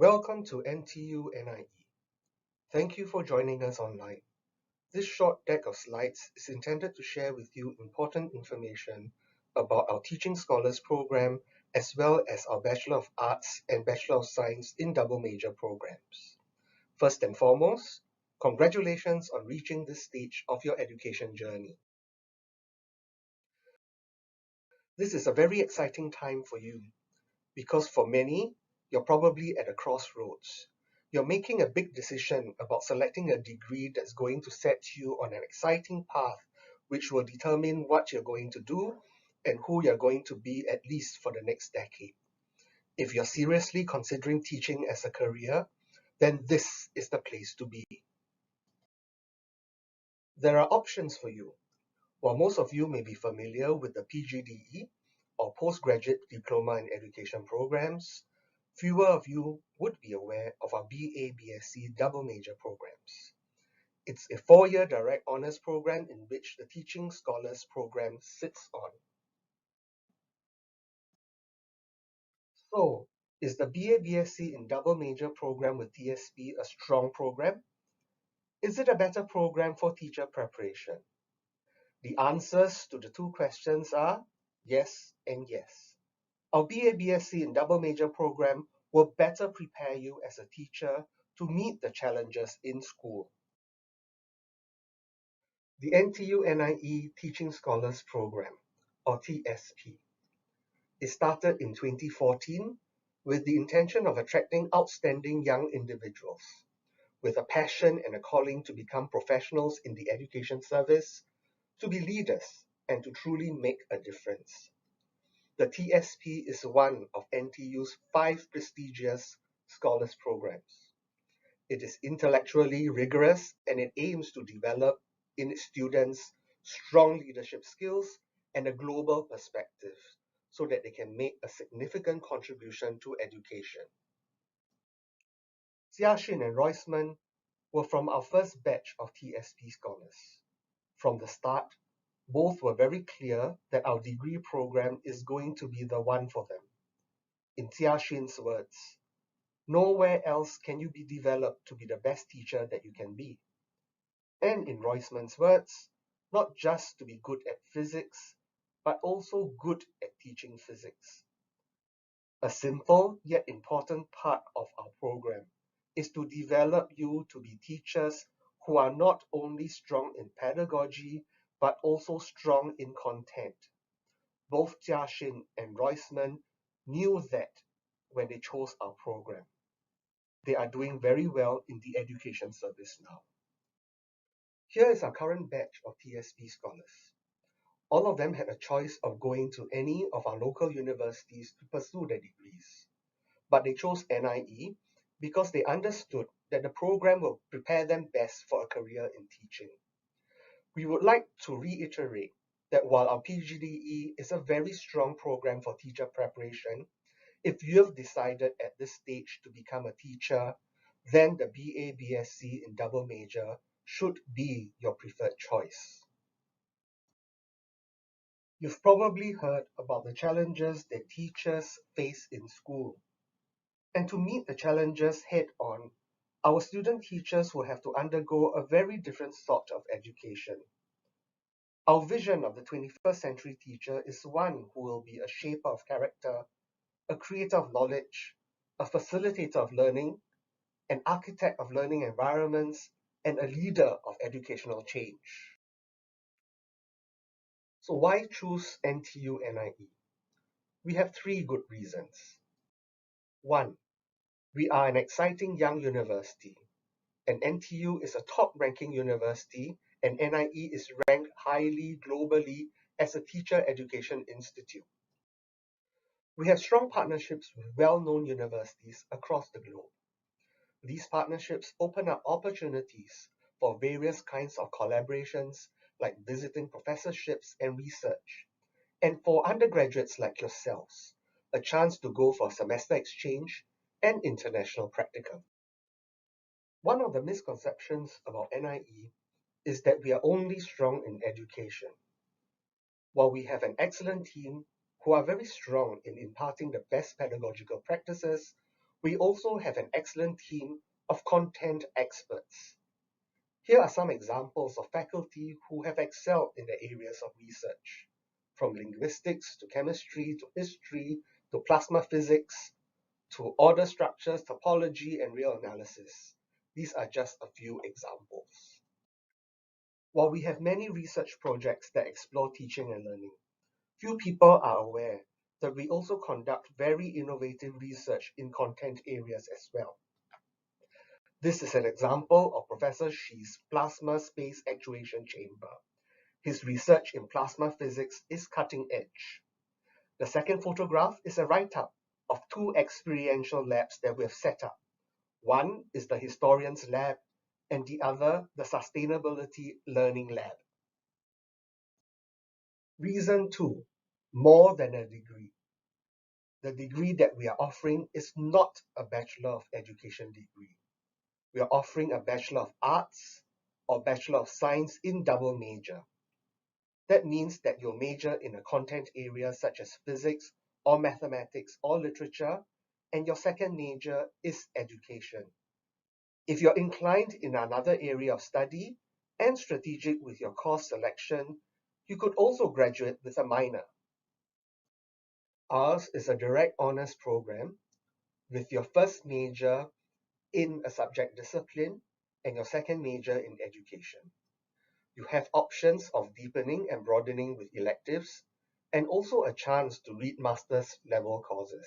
Welcome to NTU NIE. Thank you for joining us online. This short deck of slides is intended to share with you important information about our Teaching Scholars program as well as our Bachelor of Arts and Bachelor of Science in double major programs. First and foremost, congratulations on reaching this stage of your education journey. This is a very exciting time for you because for many, you're probably at a crossroads. You're making a big decision about selecting a degree that's going to set you on an exciting path, which will determine what you're going to do and who you're going to be at least for the next decade. If you're seriously considering teaching as a career, then this is the place to be. There are options for you. While most of you may be familiar with the PGDE or Postgraduate Diploma in Education programs, fewer of you would be aware of our BA-BSc double major programs. It's a 4-year direct honours program in which the Teaching Scholars program sits on. So, is the BA-BSc in double major program with TSP a strong program? Is it a better program for teacher preparation? The answers to the two questions are yes and yes. Our BA-BSc in double major program will better prepare you as a teacher to meet the challenges in school. The NTU NIE Teaching Scholars Program, or TSP, is started in 2014 with the intention of attracting outstanding young individuals with a passion and a calling to become professionals in the education service, to be leaders, and to truly make a difference. The TSP is one of NTU's 5 prestigious scholars programs. It is intellectually rigorous and it aims to develop in its students strong leadership skills and a global perspective so that they can make a significant contribution to education. Xiaxun and Roisman were from our first batch of TSP scholars. From the start, both were very clear that our degree program is going to be the one for them. In Xiaxun's words, nowhere else can you be developed to be the best teacher that you can be. And in Roisman's words, not just to be good at physics, but also good at teaching physics. A simple yet important part of our program is to develop you to be teachers who are not only strong in pedagogy, but also strong in content. Both Xiaxun and Roisman knew that when they chose our program. They are doing very well in the education service now. Here is our current batch of TSP scholars. All of them had a choice of going to any of our local universities to pursue their degrees. But they chose NIE because they understood that the program will prepare them best for a career in teaching. We would like to reiterate that while our PGDE is a very strong program for teacher preparation, if you have decided at this stage to become a teacher, then the BA-BSc in double major should be your preferred choice. You've probably heard about the challenges that teachers face in school. And to meet the challenges head-on, our student teachers will have to undergo a very different sort of education. Our vision of the 21st century teacher is one who will be a shaper of character, a creator of knowledge, a facilitator of learning, an architect of learning environments, and a leader of educational change. So why choose NTU NIE? We have 3 good reasons. 1. We are an exciting young university, and NTU is a top-ranking university, and NIE is ranked highly globally as a teacher education institute. We have strong partnerships with well-known universities across the globe. These partnerships open up opportunities for various kinds of collaborations like visiting professorships and research, and for undergraduates like yourselves, a chance to go for semester exchange and international practicum. One of the misconceptions about NIE is that we are only strong in education. While we have an excellent team who are very strong in imparting the best pedagogical practices, We also have an excellent team of content experts. Here are some examples of faculty who have excelled in the areas of research, from linguistics to chemistry to history to plasma physics to order structures, topology, and real analysis. These are just a few examples. While we have many research projects that explore teaching and learning, few people are aware that we also conduct very innovative research in content areas as well. This is an example of Professor Shi's plasma space actuation chamber. His research in plasma physics is cutting edge. The second photograph is a write-up of two experiential labs that we have set up. One is the Historians Lab and the other the Sustainability Learning Lab. Reason 2, more than a degree. The degree that we are offering is not a Bachelor of Education degree. We are offering a Bachelor of Arts or Bachelor of Science in double major. That means that you'll major in a content area such as physics or mathematics or literature, and your second major is education. If you're inclined in another area of study and strategic with your course selection, you could also graduate with a minor. Ours is a direct honors program with your first major in a subject discipline and your second major in education. You have options of deepening and broadening with electives, and also a chance to read master's level courses.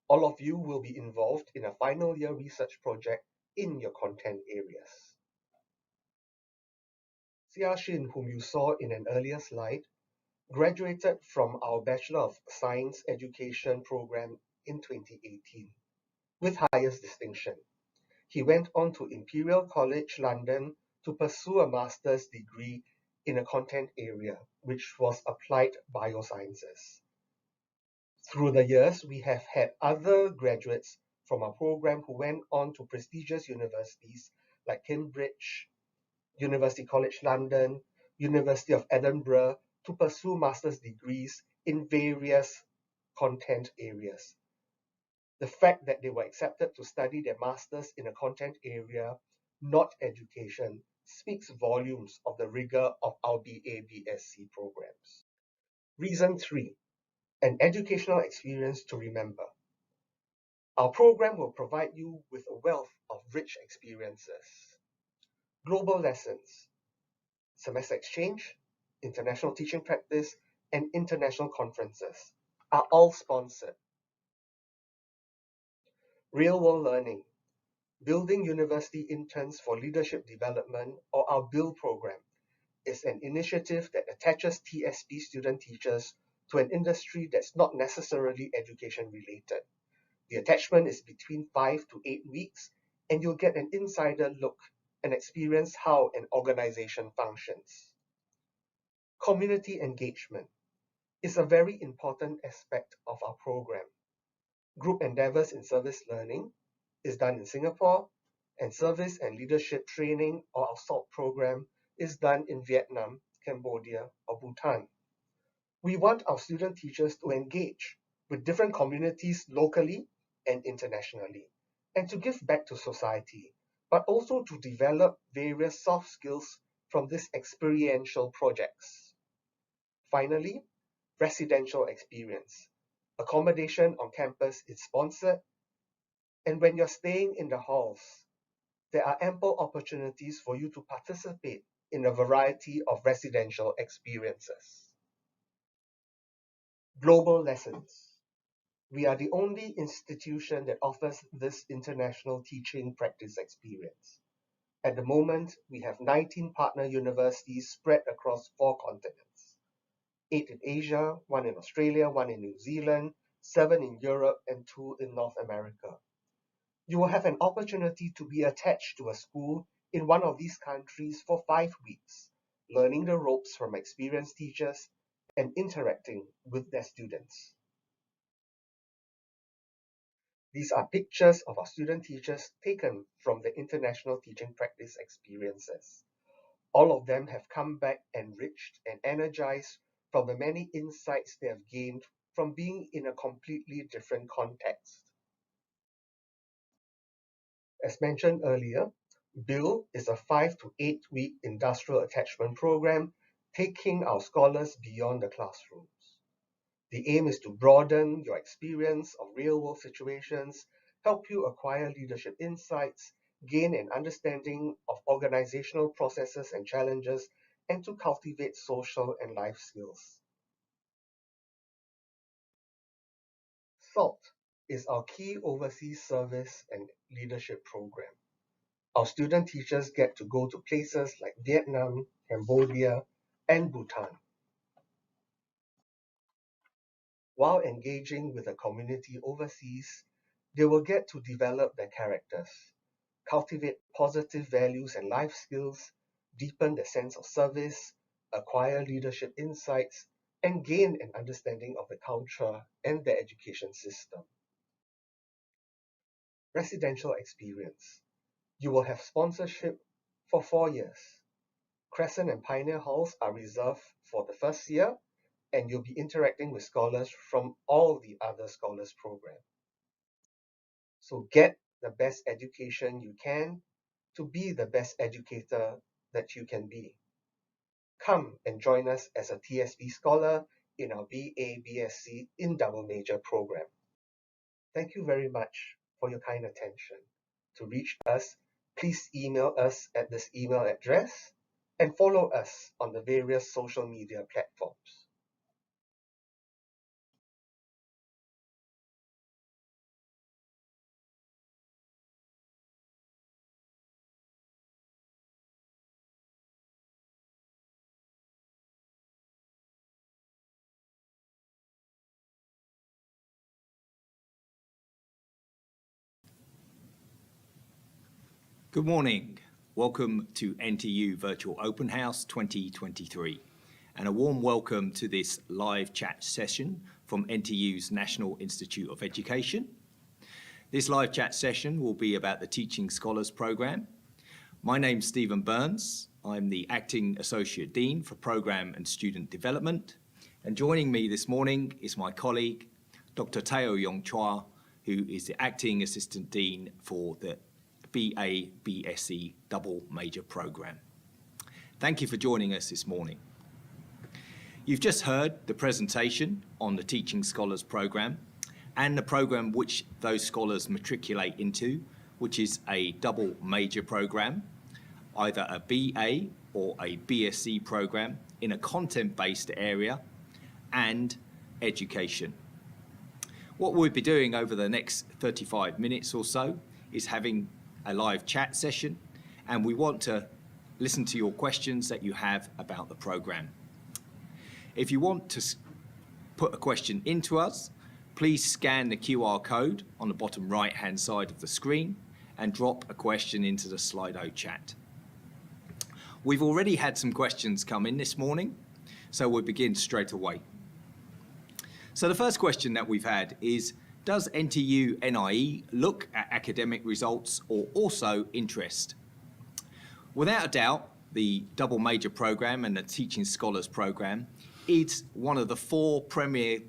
All of you will be involved in a final year research project in your content areas. Xiaxin, whom you saw in an earlier slide, graduated from our Bachelor of Science Education program in 2018 with highest distinction. He went on to Imperial College London to pursue a master's degree in a content area, which was applied biosciences. Through the years, we have had other graduates from our program who went on to prestigious universities like Cambridge, University College London, University of Edinburgh to pursue master's degrees in various content areas. The fact that they were accepted to study their masters in a content area, not education, speaks volumes of the rigor of our BA/BSc programs. Reason 3, an educational experience to remember. Our program will provide you with a wealth of rich experiences. Global lessons, semester exchange, international teaching practice, and international conferences are all sponsored. Real-world learning, Building University Interns for Leadership Development, or our BUILD program, is an initiative that attaches TSP student teachers to an industry that's not necessarily education related. The attachment is between 5 to 8 weeks, and you'll get an insider look and experience how an organization functions. Community engagement is a very important aspect of our program. Group endeavors in service learning is done in Singapore, and service and leadership training or our SALT program is done in Vietnam, Cambodia, or Bhutan. We want our student teachers to engage with different communities locally and internationally, and to give back to society, but also to develop various soft skills from these experiential projects. Finally, residential experience. Accommodation on campus is sponsored, and when you're staying in the halls, there are ample opportunities for you to participate in a variety of residential experiences. Global lessons. We are the only institution that offers this international teaching practice experience. At the moment, we have 19 partner universities spread across 4 continents. 8 in Asia, 1 in Australia, 1 in New Zealand, 7 in Europe, and 2 in North America. You will have an opportunity to be attached to a school in one of these countries for 5 weeks, learning the ropes from experienced teachers and interacting with their students. These are pictures of our student teachers taken from the international teaching practice experiences. All of them have come back enriched and energized from the many insights they have gained from being in a completely different context. As mentioned earlier, BUILD is a 5 to 8 week industrial attachment program taking our scholars beyond the classrooms. The aim is to broaden your experience of real-world situations, help you acquire leadership insights, gain an understanding of organizational processes and challenges, and to cultivate social and life skills. SALT is our key overseas service and leadership program. Our student teachers get to go to places like Vietnam, Cambodia, and Bhutan. While engaging with the community overseas, they will get to develop their characters, cultivate positive values and life skills, deepen their sense of service, acquire leadership insights, and gain an understanding of the culture and the education system. Residential experience. You will have sponsorship for 4 years. Crescent and Pioneer Halls are reserved for the first year, and you'll be interacting with scholars from all the other scholars program. So get the best education you can to be the best educator that you can be. Come and join us as a TSP scholar in our BA-BSc in double major program. Thank you very much for your kind attention. To reach us, please email us at this email address and follow us on the various social media platforms. Good morning. Welcome to NTU Virtual Open House 2023, and a warm welcome to this live chat session from NTU's National Institute of Education. This live chat session will be about the Teaching Scholars Programme. My name's Stephen Burns. I'm the Acting Associate Dean for Programme and Student Development, and joining me this morning is my colleague, Dr. Teo Yong Chua, who is the Acting Assistant Dean for the BA-BSc double major program. Thank you for joining us this morning. You've just heard the presentation on the Teaching Scholars program and the program which those scholars matriculate into, which is a double major program, either a BA or a BSc program in a content-based area and education. What we'll be doing over the next 35 minutes or so is having a live chat session, and we want to listen to your questions that you have about the program. If you want to put a question into us, please scan the QR code on the bottom right hand side of the screen and drop a question into the Slido chat. We've already had some questions come in this morning, so we'll begin straight away. So the first question that we've had is, does NTU NIE look at academic results or also interest? Without a doubt, the double major program and the Teaching Scholars program is one of the 4 premier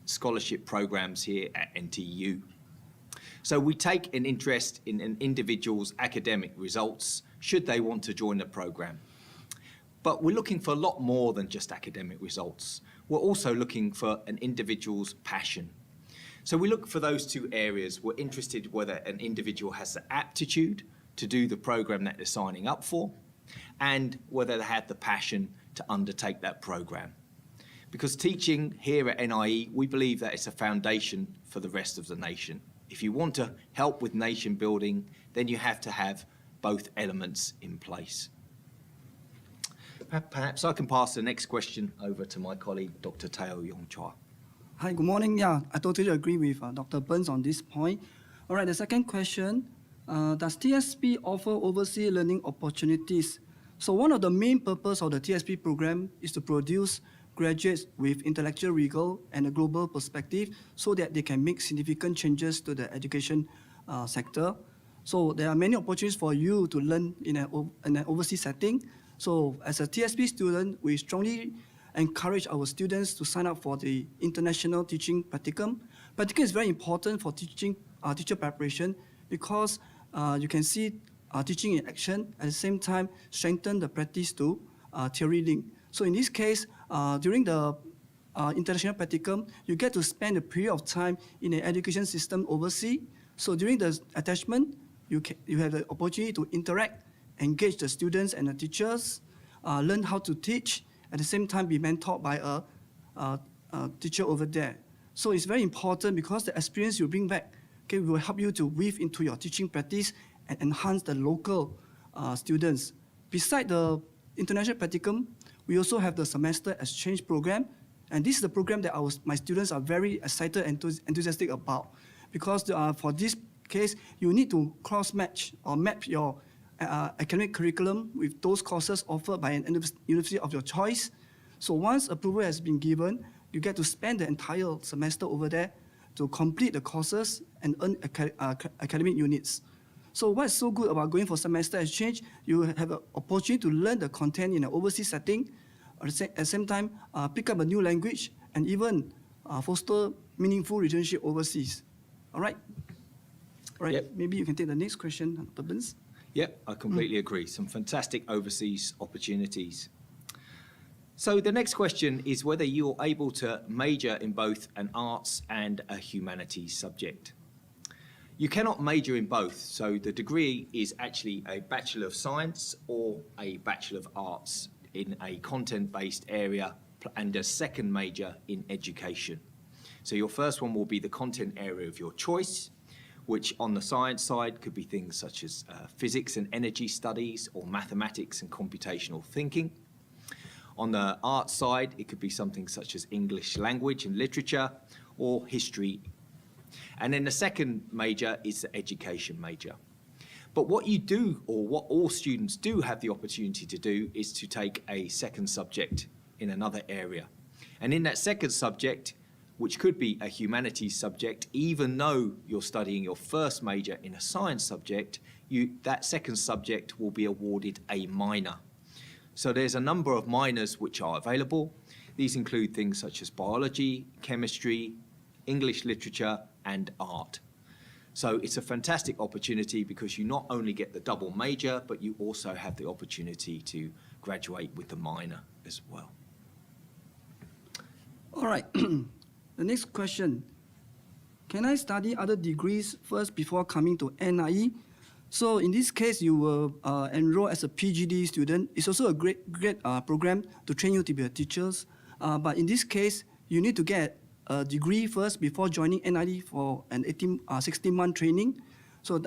scholarship programs here at NTU. So we take an interest in an individual's academic results should they want to join the program. But we're looking for a lot more than just academic results. We're also looking for an individual's passion. So we look for those 2 areas. We're interested whether an individual has the aptitude to do the program that they're signing up for, and whether they have the passion to undertake that program. Because teaching here at NIE, we believe that it's a foundation for the rest of the nation. If you want to help with nation building, then you have to have both elements in place. Perhaps I can pass the next question over to my colleague, Dr. Teo Yong Chua. Hi, good morning. Yeah, I totally agree with Dr. Burns on this point. All right, the second question, does TSP offer overseas learning opportunities? So one of the main purpose of the TSP program is to produce graduates with intellectual rigor and a global perspective so that they can make significant changes to the education sector. So there are many opportunities for you to learn in an overseas setting. So as a TSP student, we strongly encourage our students to sign up for the International Teaching Practicum. Practicum is very important for teacher preparation because you can see teaching in action, at the same time strengthen the practice to theory link. So in this case, during the international practicum, you get to spend a period of time in an education system overseas. So during the attachment, you have the opportunity to interact, engage the students and the teachers, learn how to teach, at the same time be mentored by a teacher over there. So it's very important because the experience you bring back will help you to weave into your teaching practice and enhance the local students. Besides the international practicum, we also have the semester exchange program. And this is the program that my students are very excited and enthusiastic about. Because for this case, you need to cross-match or map your academic curriculum with those courses offered by an university of your choice. So once approval has been given, you get to spend the entire semester over there to complete the courses and earn academic units. So what's so good about going for semester exchange? You have an opportunity to learn the content in an overseas setting, at the same time pick up a new language, and even foster meaningful relationship overseas. All right? All right, Yep. Maybe you can take the next question, Dr. Burns. Yep, I completely agree. Some fantastic overseas opportunities. So the next question is whether you're able to major in both an arts and a humanities subject. You cannot major in both, so the degree is actually a Bachelor of Science or a Bachelor of Arts in a content-based area and a second major in education. So your first one will be the content area of your choice, which on the science side could be things such as physics and energy studies or mathematics and computational thinking. On the arts side, it could be something such as English language and literature or history. And then the second major is the education major. But what you do, or what all students do have the opportunity to do, is to take a second subject in another area. And in that second subject, which could be a humanities subject, even though you're studying your first major in a science subject, that second subject will be awarded a minor. So there's a number of minors which are available. These include things such as biology, chemistry, English literature, and art. So it's a fantastic opportunity because you not only get the double major, but you also have the opportunity to graduate with the minor as well. All right, the next question. Can I study other degrees first before coming to NIE? So in this case, you will enroll as a PGD student. It's also a great program to train you to be a teacher. But in this case, you need to get a degree first before joining NIE for an 16-month training. So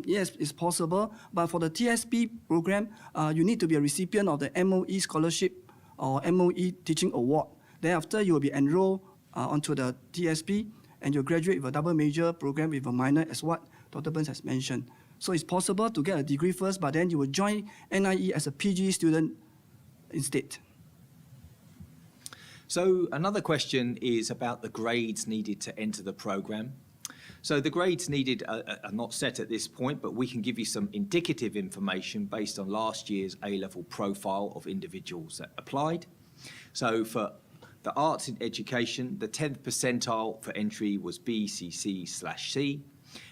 yes, it's possible. But for the TSP program, you need to be a recipient of the MOE Scholarship or MOE Teaching Award. Thereafter, you will be enrolled onto the TSP, and you'll graduate with a double major program with a minor, as what Dr. Burns has mentioned. So it's possible to get a degree first, but then you will join NIE as a PG student instead. So another question is about the grades needed to enter the program. So the grades needed are not set at this point, but we can give you some indicative information based on last year's A-level profile of individuals that applied. So for the arts in education, the 10th percentile for entry was BCC/C.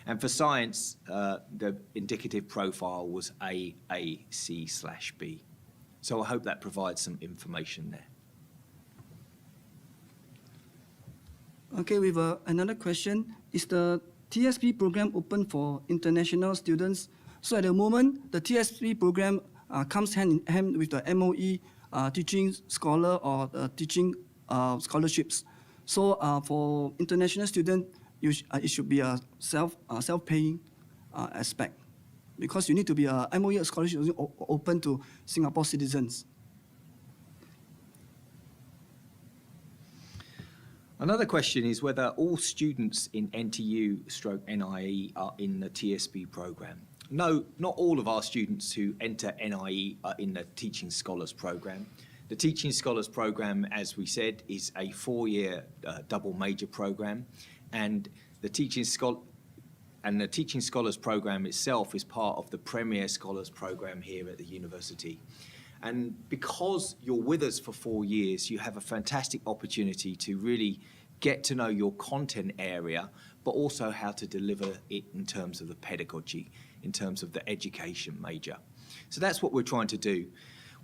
And for science, the indicative profile was AAC/B. So I hope that provides some information there. Okay, we have another question. Is the TSP program open for international students? So at the moment, the TSP program comes hand in hand with the MOE teaching scholar or teaching scholarships. So for international students, it should be a self-paying aspect, because you need to be a MOE scholarship open to Singapore citizens. Another question is whether all students in NTU/NIE are in the TSP program. No, not all of our students who enter NIE are in the Teaching Scholars program. The Teaching Scholars program, as we said, is a 4-year double major program, and the Teaching Scholars program itself is part of the Premier Scholars program here at the university. And because you're with us for 4 years, you have a fantastic opportunity to really get to know your content area, but also how to deliver it in terms of the pedagogy, in terms of the education major. So that's what we're trying to do.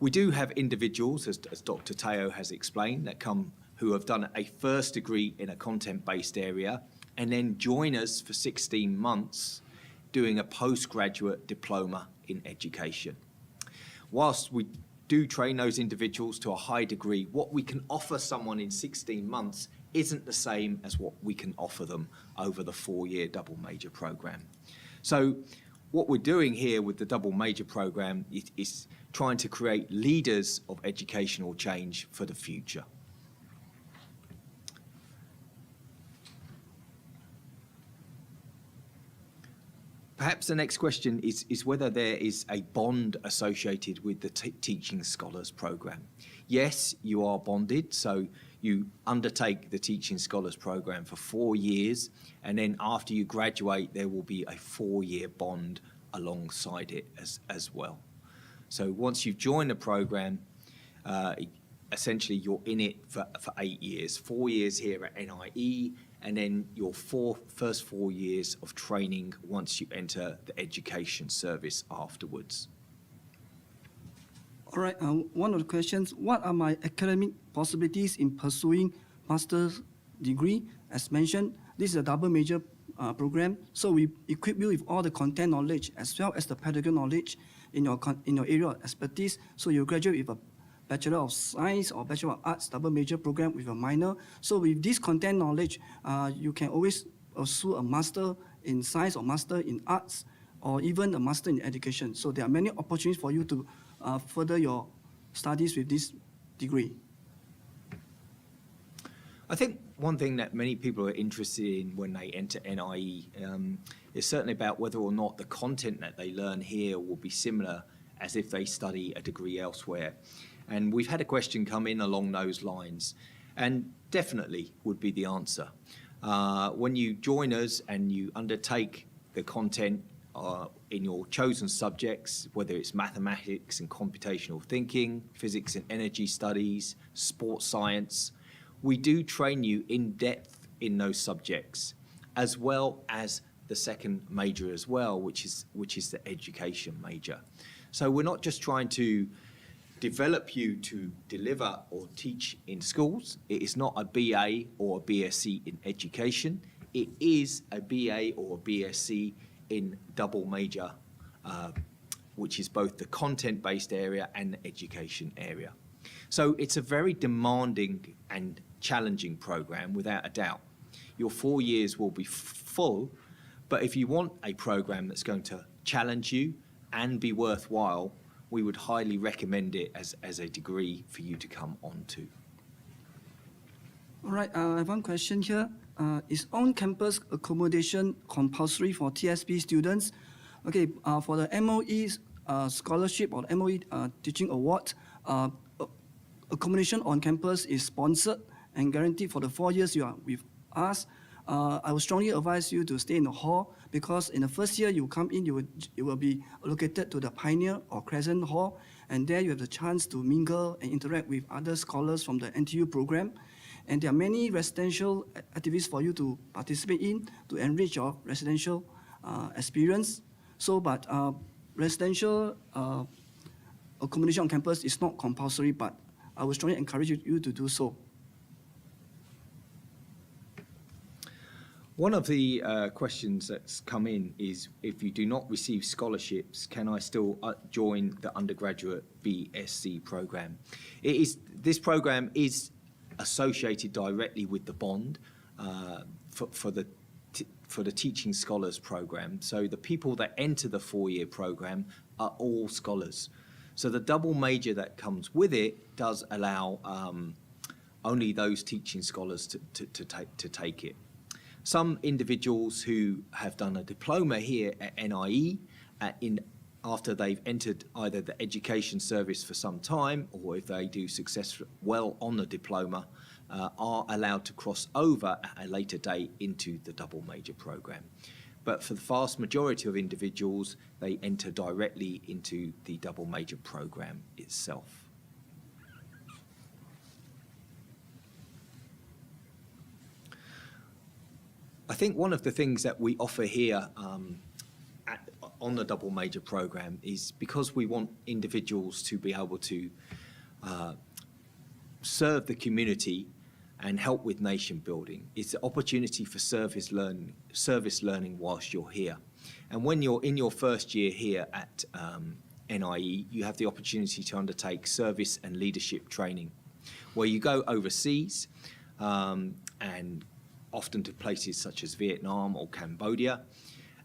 We do have individuals, as Dr. Teo has explained, that come who have done a first degree in a content-based area and then join us for 16 months doing a postgraduate diploma in education. Whilst we do train those individuals to a high degree, what we can offer someone in 16 months isn't the same as what we can offer them over the 4-year double major program. So what we're doing here with the double major program is trying to create leaders of educational change for the future. Perhaps the next question is whether there is a bond associated with the Teaching Scholars Program. Yes, you are bonded, so you undertake the Teaching Scholars Program for 4 years, and then after you graduate, there will be a 4-year bond alongside it as well. So once you've joined the program, essentially you're in it for 8 years, 4 years here at NIE, and then your first 4 years of training once you enter the education service afterwards. All right, one of the questions, what are my academic possibilities in pursuing master's degree? As mentioned, this is a double major program, so we equip you with all the content knowledge as well as the pedagogical knowledge in your area of expertise, so you graduate with a Bachelor of Science or Bachelor of Arts double major program with a minor. So with this content knowledge, you can always pursue a master in science or master in arts or even a master in education. So there are many opportunities for you to further your studies with this degree. I think one thing that many people are interested in when they enter NIE is certainly about whether or not the content that they learn here will be similar as if they study a degree elsewhere. And we've had a question come in along those lines, and definitely would be the answer. When you join us and you undertake the content in your chosen subjects, whether it's mathematics and computational thinking, physics and energy studies, sports science, we do train you in depth in those subjects, as well as the second major as well, which is the education major. So we're not just trying to develop you to deliver or teach in schools. It is not a BA or a BSc in education. It is a BA or a BSc in double major, which is both the content-based area and the education area. So it's a very demanding and challenging program, without a doubt. Your 4 years will be full, but if you want a program that's going to challenge you and be worthwhile, we would highly recommend it as a degree for you to come on to. All right, I have one question here. Is on-campus accommodation compulsory for TSP students? Okay, for the MOE scholarship or MOE teaching award, accommodation on campus is sponsored and guaranteed for the 4 years you are with us. I would strongly advise you to stay in the hall, because in the first year you come in, you will be allocated to the Pioneer or Crescent Hall, and there you have the chance to mingle and interact with other scholars from the NTU program. And there are many residential activities for you to participate in to enrich your residential experience. So, but residential accommodation on campus is not compulsory, but I would strongly encourage you to do so. One of the questions that's come in is, if you do not receive scholarships, can I still join the undergraduate BSc program? This program is associated directly with the bond for the Teaching Scholars Program. So the people that enter the 4-year program are all scholars. So the double major that comes with it does allow only those teaching scholars to take it. Some individuals who have done a diploma here at NIE after they've entered either the education service for some time, or if they do well on the diploma, are allowed to cross over at a later date into the double major program. But for the vast majority of individuals, they enter directly into the double major program itself. I think one of the things that we offer here on the double major program is because we want individuals to be able to serve the community and help with nation building. It's an opportunity for service learning whilst you're here. And when you're in your first year here at NIE, you have the opportunity to undertake service and leadership training, where you go overseas and often to places such as Vietnam or Cambodia,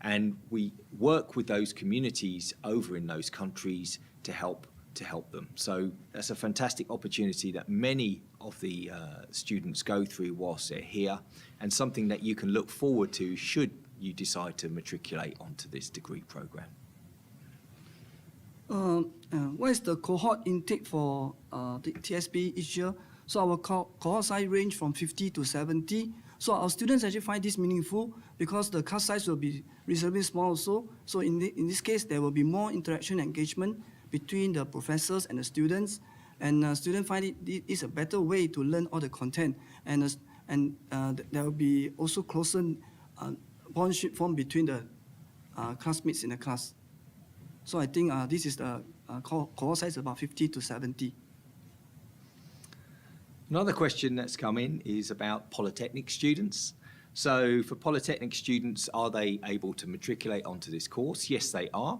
and we work with those communities over in those countries to help them. So that's a fantastic opportunity that many of the students go through whilst they're here, and something that you can look forward to should you decide to matriculate onto this degree program. What is the cohort intake for the TSP each year? So our cohort size range from 50 to 70. So our students actually find this meaningful because the class size will be reasonably small also. So in this case, there will be more interaction and engagement between the professors and the students. And students find it is a better way to learn all the content. And there will be also closer bondship formed between the classmates in the class. So I think this is the cohort size about 50 to 70. Another question that's come in is about Polytechnic students. So for Polytechnic students, are they able to matriculate onto this course? Yes, they are.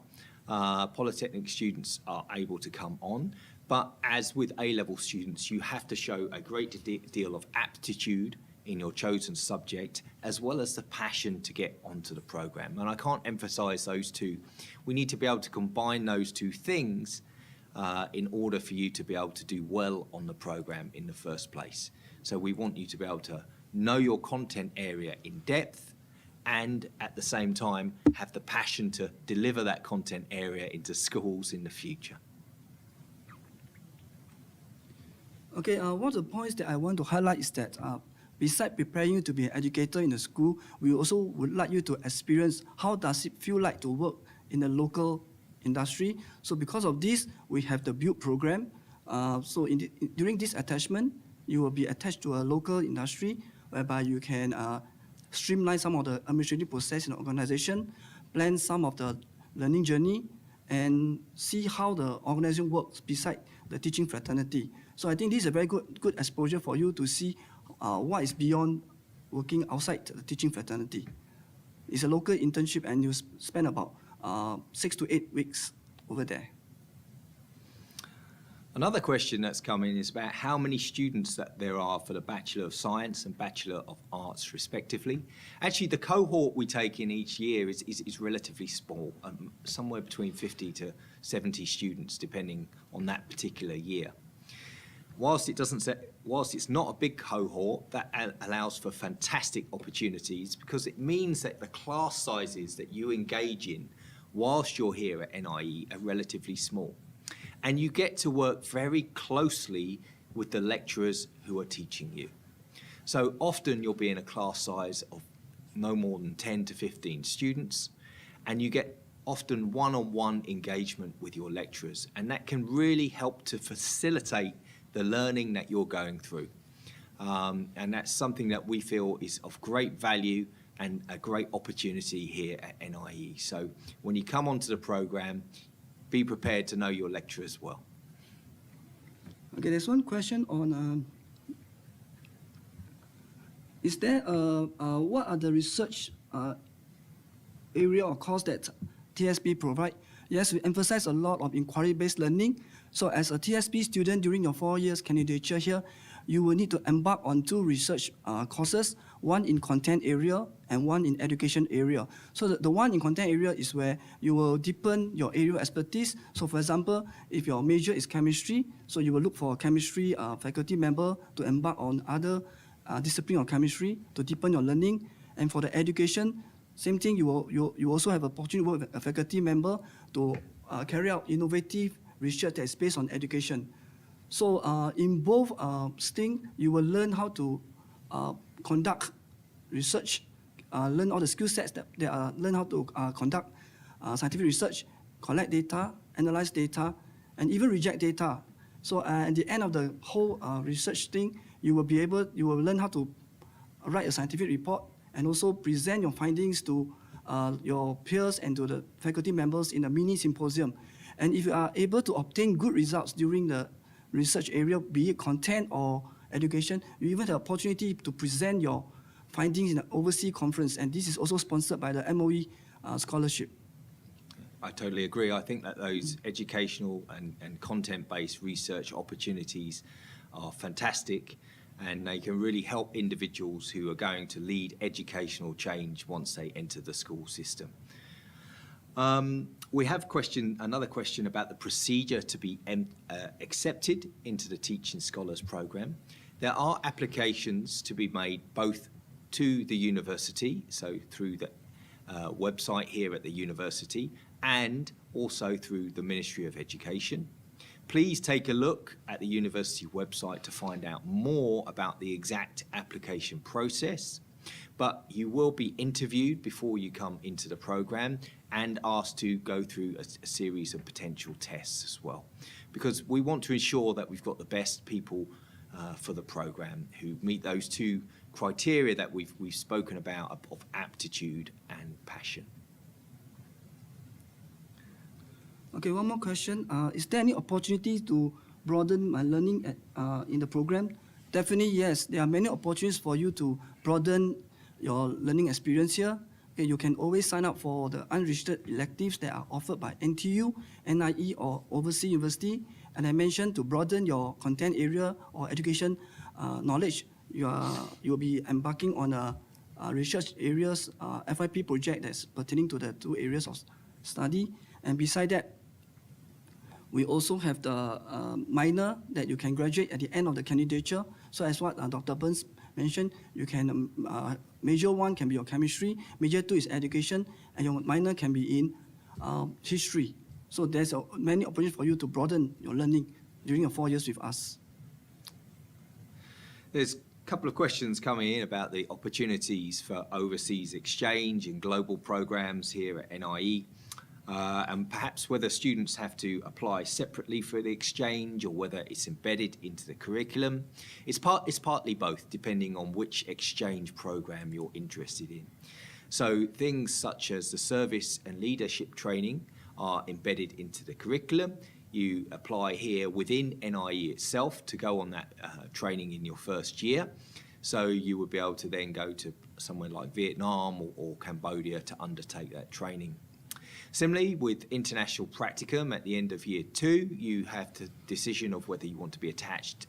Polytechnic students are able to come on, but as with A-level students, you have to show a great deal of aptitude in your chosen subject, as well as the passion to get onto the program. And I can't emphasize those two. We need to be able to combine those two things in order for you to be able to do well on the program in the first place. So we want you to be able to know your content area in depth, and at the same time have the passion to deliver that content area into schools in the future. Okay, one of the points that I want to highlight is that besides preparing you to be an educator in the school, we also would like you to experience how does it feel like to work in the local industry. So because of this, we have the build program. So during this attachment, you will be attached to a local industry whereby you can streamline some of the administrative process in the organization, plan some of the learning journey, and see how the organization works beside the teaching fraternity. So I think this is a very good exposure for you to see what is beyond working outside the teaching fraternity. It's a local internship, and you spend about 6 to 8 weeks over there. Another question that's come in is about how many students that there are for the Bachelor of Science and Bachelor of Arts respectively. Actually, the cohort we take in each year is relatively small, somewhere between 50 to 70 students depending on that particular year. Whilst it's not a big cohort, that allows for fantastic opportunities, because it means that the class sizes that you engage in whilst you're here at NIE are relatively small. And you get to work very closely with the lecturers who are teaching you. So often you'll be in a class size of no more than 10 to 15 students, and you get often one-on-one engagement with your lecturers, and that can really help to facilitate the learning that you're going through. And that's something that we feel is of great value and a great opportunity here at NIE. So when you come onto the program, be prepared to know your lecturers well. Okay, there's one question on, is there, what are the research area or course that TSP provide? Yes, we emphasize a lot of inquiry-based learning. So as a TSP student during your 4 years candidature here, you will need to embark on 2 research courses, one in content area and one in education area. So the one in content area is where you will deepen your area expertise. So for example, if your major is chemistry, so you will look for a chemistry faculty member to embark on other discipline of chemistry to deepen your learning. And for the education, same thing, you also have an opportunity to work with a faculty member to carry out innovative research that is based on education. So in both stints, you will learn how to conduct research, learn all the skill sets that learn how to conduct scientific research, collect data, analyze data, and even reject data. So at the end of the whole research thing, you will learn how to write a scientific report and also present your findings to your peers and to the faculty members in a mini symposium. And if you are able to obtain good results during the research area, be it content or education, you even have the opportunity to present your findings in an overseas conference. And this is also sponsored by the MOE scholarship. I totally agree. I think that those educational and content-based research opportunities are fantastic, and they can really help individuals who are going to lead educational change once they enter the school system. We have another question about the procedure to be accepted into the Teaching Scholars Programme. There are applications to be made both to the university, so through the website here at the university, and also through the Ministry of Education. Please take a look at the university website to find out more about the exact application process. But you will be interviewed before you come into the programme and asked to go through a series of potential tests as well, because we want to ensure that we've got the best people for the programme who meet those two criteria that we've spoken about of aptitude and passion. Okay, one more question. Is there any opportunity to broaden my learning in the program? Definitely, yes. There are many opportunities for you to broaden your learning experience here. Okay, you can always sign up for the unrestricted electives that are offered by NTU, NIE, or overseas university. And I mentioned to broaden your content area or education knowledge, you will be embarking on a research areas FYP project that's pertaining to the two areas of study. And beside that, we also have the minor that you can graduate at the end of the candidature. So as what Dr. Burns mentioned, you can major 1 can be your chemistry, major 2 is education, and your minor can be in history. So there's many opportunities for you to broaden your learning during your 4 years with us. There's a couple of questions coming in about the opportunities for overseas exchange and global programs here at NIE. And perhaps whether students have to apply separately for the exchange or whether it's embedded into the curriculum. It's partly both, depending on which exchange program you're interested in. So things such as the service and leadership training are embedded into the curriculum. You apply here within NIE itself to go on that training in your first year. So you would be able to then go to somewhere like Vietnam or Cambodia to undertake that training. Similarly, with international practicum at the end of year 2, you have the decision of whether you want to be attached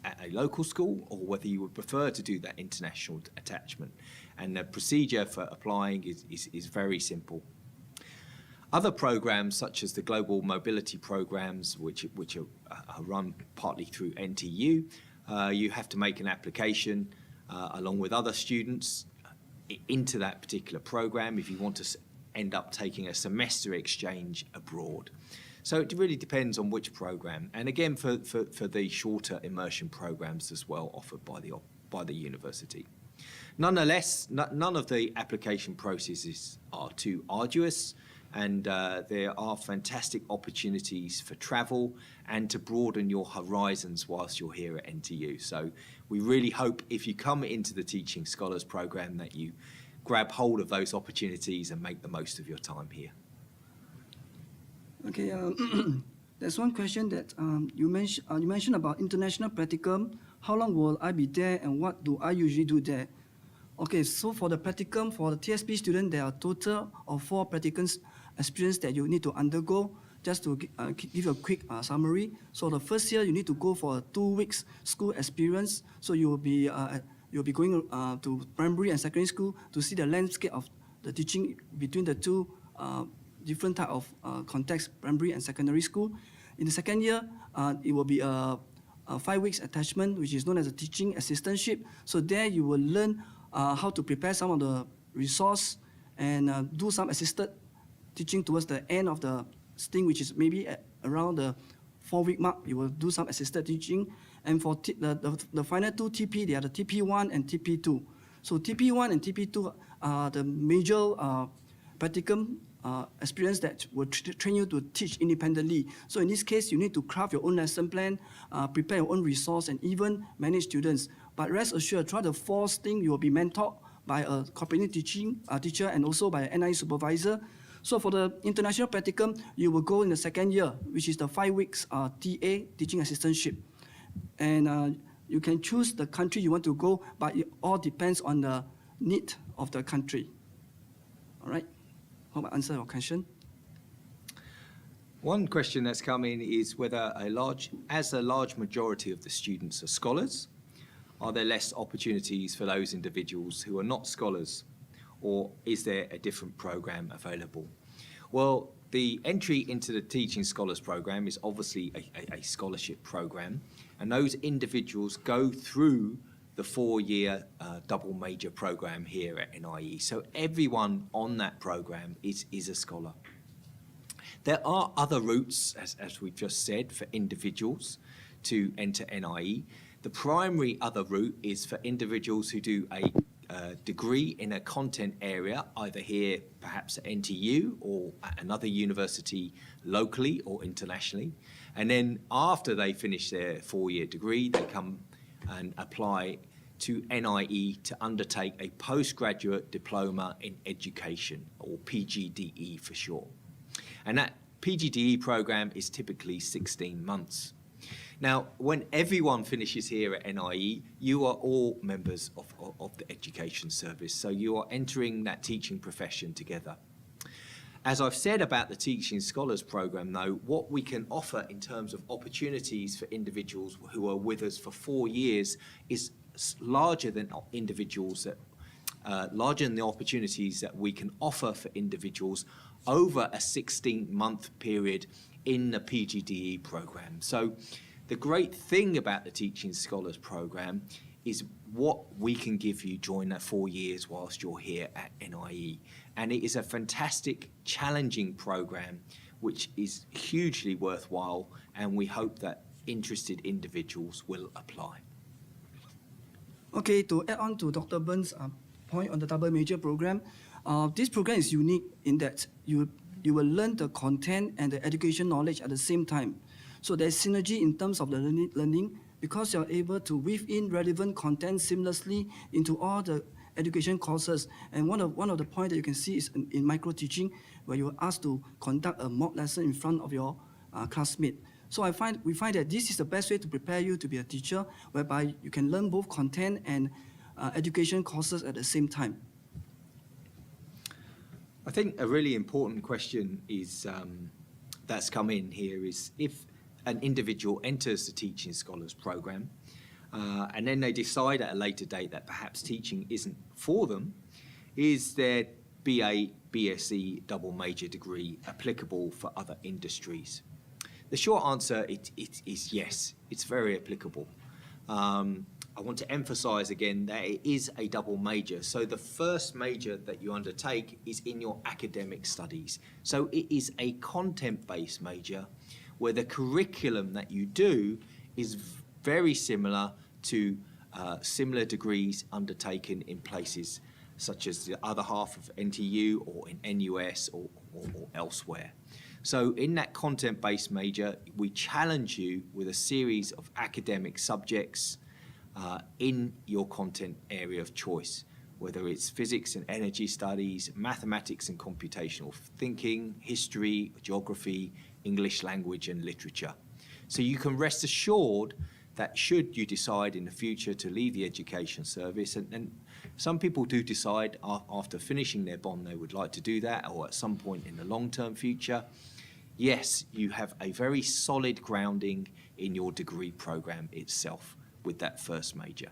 at a local school or whether you would prefer to do that international attachment. And the procedure for applying is very simple. Other programs, such as the global mobility programs, which are run partly through NTU, you have to make an application along with other students into that particular program if you want to end up taking a semester exchange abroad. So it really depends on which program. And again, for the shorter immersion programs as well offered by the university. Nonetheless, none of the application processes are too arduous, and there are fantastic opportunities for travel and to broaden your horizons whilst you're here at NTU. So we really hope if you come into the Teaching Scholars Programme that you grab hold of those opportunities and make the most of your time here. Okay, there's one question that you mentioned about international practicum. How long will I be there and what do I usually do there? Okay, so for the practicum, for the TSP student, there are a total of 4 practicums experience that you need to undergo. Just to give a quick summary. So the first year, you need to go for a 2 weeks school experience. So you'll be going to primary and secondary school to see the landscape of the teaching between the two different type of context, primary and secondary school. In the second year, it will be a 5 weeks attachment, which is known as a teaching assistantship. So there you will learn how to prepare some of the resource and do some assisted teaching towards the end of the thing, which is maybe at around the 4-week mark, you will do some assisted teaching. And for the final 2 TP, they are the TP1 and TP2. So TP1 and TP2 are the major practicum experience that will train you to teach independently. So in this case, you need to craft your own lesson plan, prepare your own resource, and even manage students. But rest assured, throughout the 4 thing, you will be mentored by a cooperating teacher and also by an NIE supervisor. So for the international practicum, you will go in the second year, which is the 5 weeks TA, teaching assistantship. And you can choose the country you want to go, but it all depends on the need of the country. All right, hope I answered your question. One question that's come in is whether as a large majority of the students are scholars, are there less opportunities for those individuals who are not scholars, or is there a different program available? Well, the entry into the Teaching Scholars program is obviously a scholarship program, and those individuals go through the 4-year double major program here at NIE. So everyone on that program is a scholar. There are other routes, as we've just said, for individuals to enter NIE. The primary other route is for individuals who do a degree in a content area, either here perhaps at NTU or at another university locally or internationally. And then after they finish their 4-year degree, they come and apply to NIE to undertake a postgraduate diploma in education, or PGDE for short. And that PGDE program is typically 16 months. Now, when everyone finishes here at NIE, you are all members of the education service, so you are entering that teaching profession together. As I've said about the Teaching Scholars program, though, what we can offer in terms of opportunities for individuals who are with us for 4 years is larger than larger than the opportunities that we can offer for individuals over a 16-month period in the PGDE program. So the great thing about the Teaching Scholars program is what we can give you during that 4 years whilst you're here at NIE. And it is a fantastic, challenging program which is hugely worthwhile, and we hope that interested individuals will apply. Okay, to add on to Dr. Burns' point on the double major program, this program is unique in that you will learn the content and the education knowledge at the same time. So there's synergy in terms of the learning because you're able to weave in relevant content seamlessly into all the education courses. And one of the points that you can see is in micro teaching, where you're asked to conduct a mock lesson in front of your classmate. So we find that this is the best way to prepare you to be a teacher, whereby you can learn both content and education courses at the same time. I think a really important question is that's come in here is if an individual enters the Teaching Scholars program and then they decide at a later date that perhaps teaching isn't for them, is their BA, BSc double major degree applicable for other industries? The short answer is yes, it's very applicable. I want to emphasise again that it is a double major. So the first major that you undertake is in your academic studies. So it is a content-based major where the curriculum that you do is very similar to similar degrees undertaken in places such as the other half of NTU or in NUS or elsewhere. So in that content-based major, we challenge you with a series of academic subjects in your content area of choice, whether it's physics and energy studies, mathematics and computational thinking, history, geography, English language and literature. So you can rest assured that should you decide in the future to leave the education service, and some people do decide after finishing their bond they would like to do that, or at some point in the long-term future, yes, you have a very solid grounding in your degree program itself with that first major.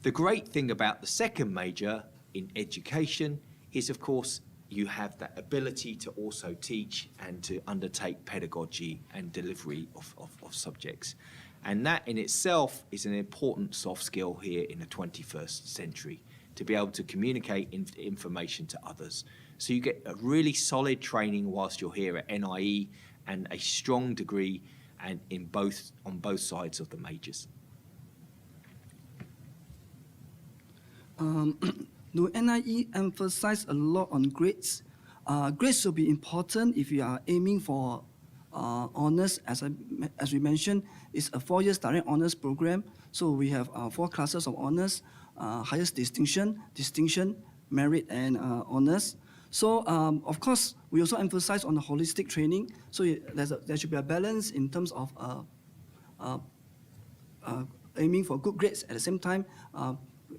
The great thing about the second major in education is, of course, you have that ability to also teach and to undertake pedagogy and delivery of subjects. And that in itself is an important soft skill here in the 21st century, to be able to communicate information to others. So you get a really solid training whilst you're here at NIE and a strong degree and on both sides of the majors. Do NIE emphasize a lot on grades? Grades will be important if you are aiming for honors, as we mentioned, is a 4 years direct honors program. So we have 4 classes of honors, highest distinction, merit, and honors. So of course, we also emphasize on the holistic training. So there should be a balance in terms of aiming for good grades, at the same time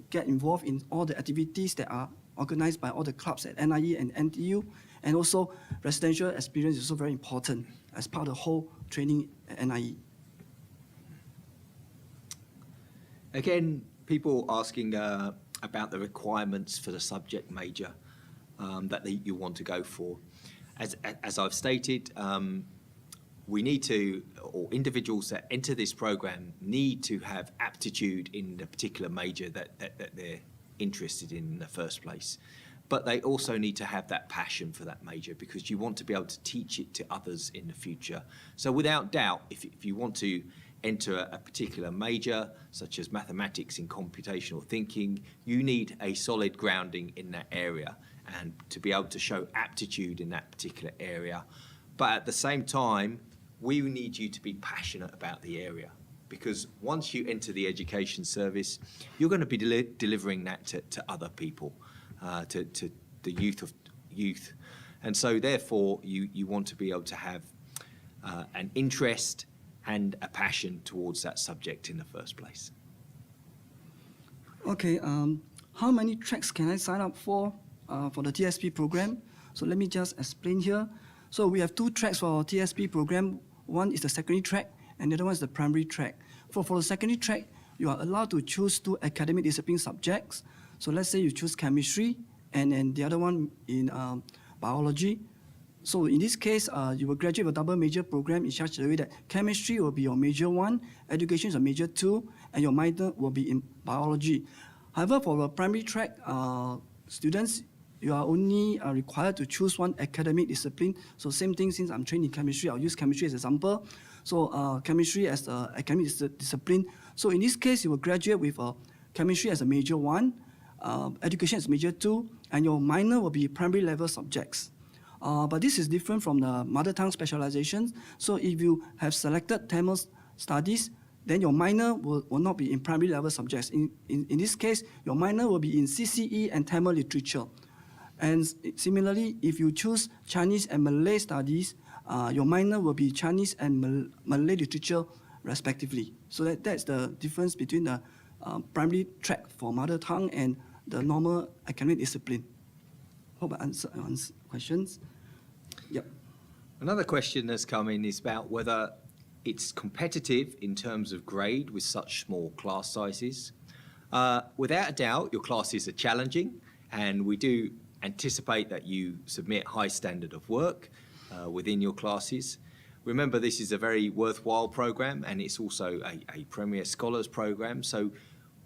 get involved in all the activities that are organized by all the clubs at NIE and NTU, and also residential experience is also very important as part of the whole training at NIE. Again, people asking about the requirements for the subject major that you want to go for. As I've stated, we need to, or individuals that enter this program need to have aptitude in the particular major that they're interested in the first place. But they also need to have that passion for that major, because you want to be able to teach it to others in the future. So without doubt, if you want to enter a particular major, such as mathematics and computational thinking, you need a solid grounding in that area and to be able to show aptitude in that particular area. But at the same time, we need you to be passionate about the area, because once you enter the education service, you're going to be delivering that to other people, to the youth. And so therefore, you want to be able to have an interest and a passion towards that subject in the first place. Okay, how many tracks can I sign up for the TSP program? So let me just explain here. So we have 2 tracks for our TSP program. One is the secondary track, and the other one is the primary track. For the secondary track, you are allowed to choose 2 academic discipline subjects. So let's say you choose chemistry, and then the other one in biology. So in this case, you will graduate with a double major program in such a way that chemistry will be your major 1, education is your major 2, and your minor will be in biology. However, for the primary track students, you are only required to choose 1 academic discipline. So same thing, since I'm trained in chemistry, I'll use chemistry as an example. So chemistry as the academic discipline. So in this case, you will graduate with chemistry as a major 1, education as major 2, and your minor will be primary level subjects. But this is different from the mother tongue specializations. So if you have selected Tamil studies, then your minor will not be in primary level subjects. In this case, your minor will be in CCE and Tamil literature. And similarly, if you choose Chinese and Malay studies, your minor will be Chinese and Malay literature respectively. So that's the difference between the primary track for mother tongue and the normal academic discipline. Hope I answer questions. Yep. Another question that's come in is about whether it's competitive in terms of grade with such small class sizes. Without a doubt, your classes are challenging, and we do anticipate that you submit high standard of work within your classes. Remember, this is a very worthwhile program, and it's also a Premier Scholars program. So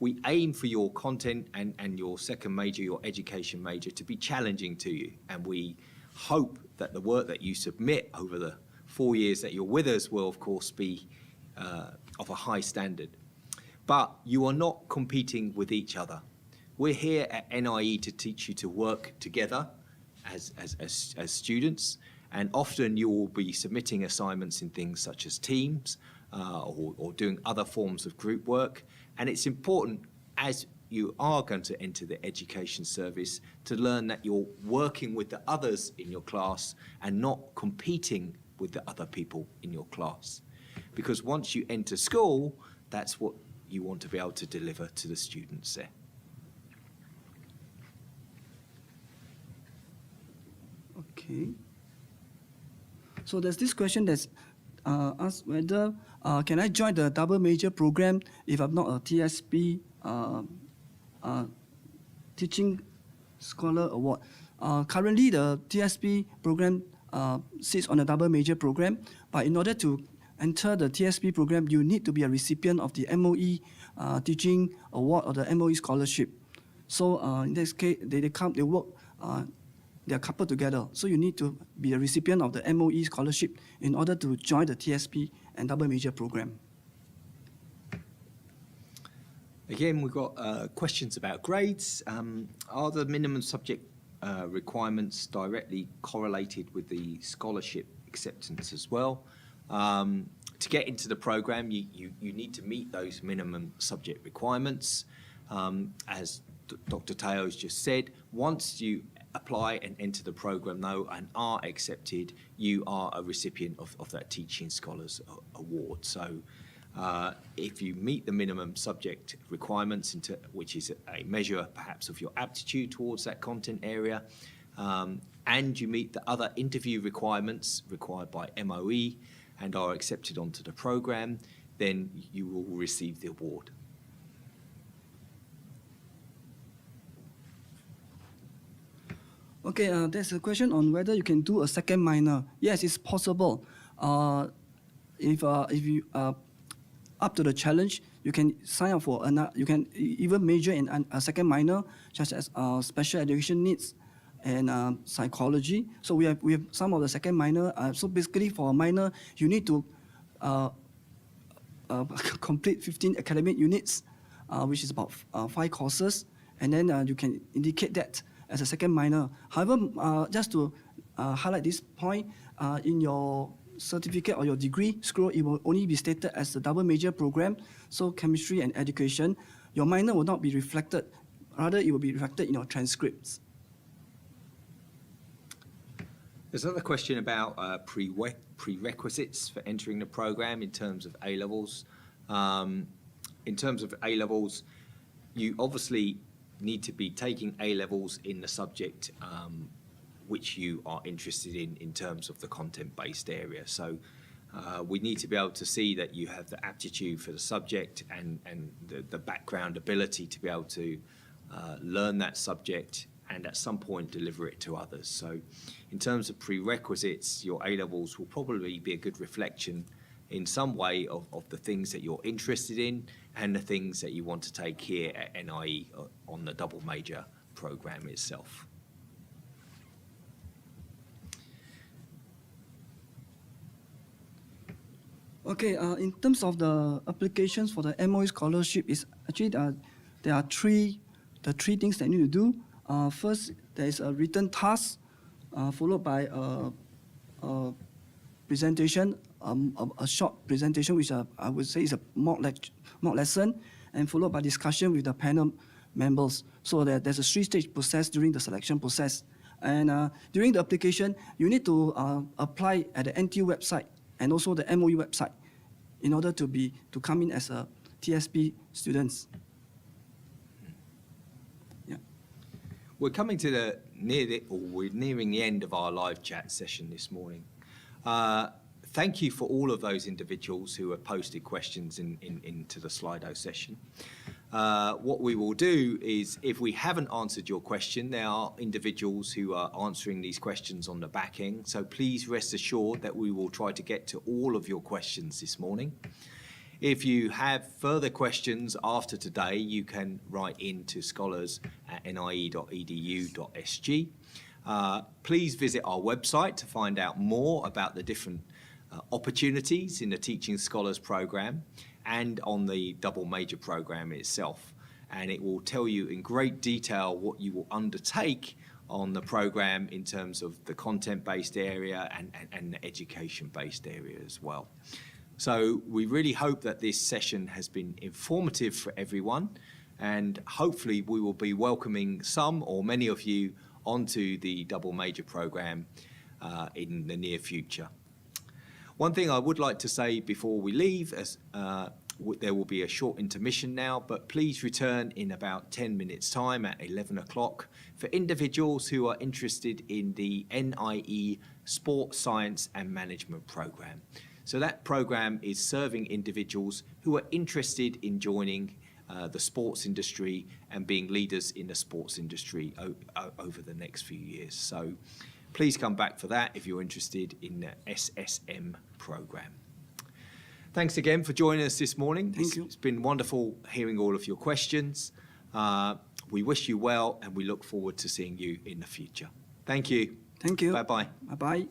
we aim for your content and your second major, your education major, to be challenging to you. And we hope that the work that you submit over the 4 years that you're with us will, of course, be of a high standard. But you are not competing with each other. We're here at NIE to teach you to work together as students, and often you will be submitting assignments in things such as teams or doing other forms of group work. And it's important, as you are going to enter the education service, to learn that you're working with the others in your class and not competing with the other people in your class. Because once you enter school, that's what you want to be able to deliver to the students there. Okay. So there's this question that's asked whether can I join the double major program if I'm not a TSP teaching scholar award. Currently, the TSP program sits on a double major program, but in order to enter the TSP program, you need to be a recipient of the MOE teaching award or the MOE scholarship. So in this case, they are coupled together. So you need to be a recipient of the MOE scholarship in order to join the TSP and double major program. Again, we've got questions about grades. Are the minimum subject requirements directly correlated with the scholarship acceptance as well? To get into the program, you need to meet those minimum subject requirements. As Dr. Teo's just said, once you apply and enter the program, though, and are accepted, you are a recipient of that Teaching Scholars Award. So if you meet the minimum subject requirements, which is a measure perhaps of your aptitude towards that content area, and you meet the other interview requirements required by MOE and are accepted onto the program, then you will receive the award. Okay, there's a question on whether you can do a second minor. Yes, it's possible. If you are up to the challenge, you can sign up for another. You can even major in a second minor, such as special education needs and psychology. So we have some of the second minor. So basically, for a minor, you need to complete 15 academic units, which is about 5 courses, and then you can indicate that as a second minor. However, just to highlight this point, in your certificate or your degree scroll, it will only be stated as a double major program, so chemistry and education. Your minor will not be reflected, rather it will be reflected in your transcripts. There's another question about prerequisites for entering the program in terms of A-levels. In terms of A-levels, you obviously need to be taking A-levels in the subject which you are interested in terms of the content-based area. So we need to be able to see that you have the aptitude for the subject and the background ability to be able to learn that subject and at some point deliver it to others. So in terms of prerequisites, your A-levels will probably be a good reflection in some way of the things that you're interested in and the things that you want to take here at NIE on the double major program itself. Okay, in terms of the applications for the MOE scholarship, is actually there are three things that you need to do. First, there is a written task, followed by a presentation, a short presentation, which I would say is a mock lesson, and followed by discussion with the panel members. So there's a 3-stage process during the selection process. And during the application, you need to apply at the NTU website and also the MOE website in order to come in as a TSP students. Yeah. We're coming to we're nearing the end of our live chat session this morning. Thank you for all of those individuals who have posted questions into the Slido session. What we will do is, if we haven't answered your question, there are individuals who are answering these questions on the back end. So please rest assured that we will try to get to all of your questions this morning. If you have further questions after today, you can write in to scholars@nie.edu.sg. Please visit our website to find out more about the different opportunities in the Teaching Scholars program and on the double major program itself. And it will tell you in great detail what you will undertake on the program in terms of the content-based area and the education-based area as well. So we really hope that this session has been informative for everyone, and hopefully we will be welcoming some or many of you onto the double major program in the near future. One thing I would like to say before we leave, as there will be a short intermission now, but please return in about 10 minutes time at 11 o'clock for individuals who are interested in the NIE Sport Science and Management program. So that program is serving individuals who are interested in joining the sports industry and being leaders in the sports industry over the next few years. So please come back for that if you're interested in the SSM program. Thanks again for joining us this morning. Thank you. It's been wonderful hearing all of your questions. We wish you well, and we look forward to seeing you in the future. Thank you. Thank you. Bye-bye. Bye-bye.